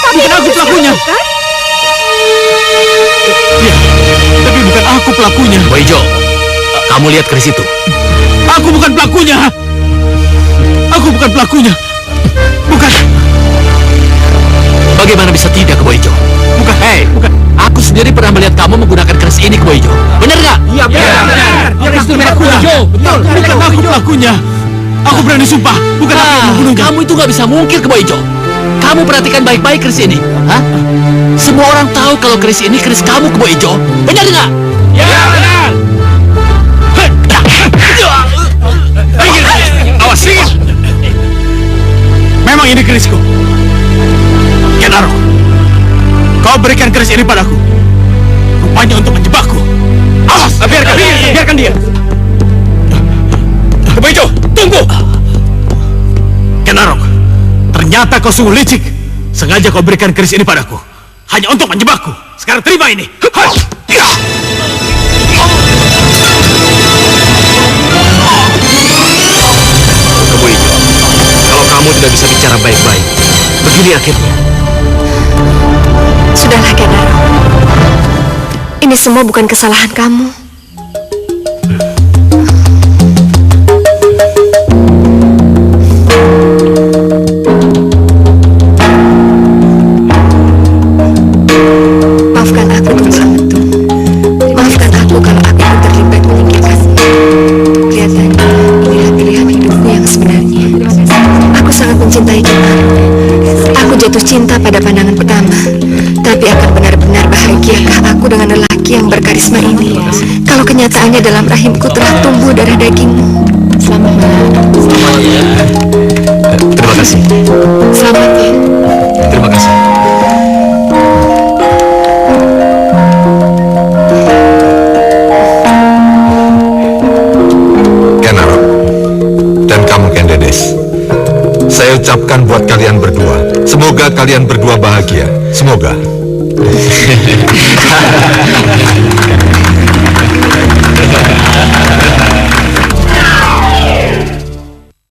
Bukan aku pelakunya. Ya, tapi bukan aku pelakunya. Kebo Ijo, kamu lihat keris itu? Aku bukan pelakunya. Bukan. Bagaimana bisa tidak, Kebo Ijo? Bukan. Bukan. Aku sendiri pernah melihat kamu menggunakan keris ini, Kebo Ijo. Benar nggak? Iya, benar. Keris itu milik Ijo. Betul. Bukan aku pelakunya. Aku berani sumpah. Bukan aku yang membunuhnya. Kamu itu nggak bisa mungkir, Kebo Ijo. Kamu perhatikan baik-baik keris ini. Hah? Semua orang tahu kalau keris ini keris kamu, Kebo Ijo. Benar nggak? Ya, benar. Awas, singit. Memang ini kerisku. Kenaro, kau berikan keris ini padaku. Rupanya untuk menjebakku. Awas, biarkan dia. Kebo Ijo, tunggu. Kenaro, ternyata kau sungguh licik. Sengaja kau berikan keris ini padaku hanya untuk menjebakku. Sekarang terima ini. Kebo Ijo, kalau kamu tidak bisa bicara baik-baik, begini akhirnya. Sudahlah, Kenaro. Ini semua bukan kesalahan kamu. Maafkan aku, Tuan Slametu. Maafkan aku kalau aku terlibat menyingkirkanmu. Kelihatannya inilah pilihan hidupku yang sebenarnya. Aku sangat mencintai Kenaro. Aku jatuh cinta pada pandangan pertama. Tapi akan benar-benar bahagiakah aku dengan lelaki yang berkarisma ini kalau kenyataannya dalam rahimku telah tumbuh darah dagingmu? Selamat malam. Terima kasih. Selamat ya. Terima kasih. Kenaro dan kamu, Kendedes, saya ucapkan buat kalian berdua, semoga kalian berdua bahagia. Semoga.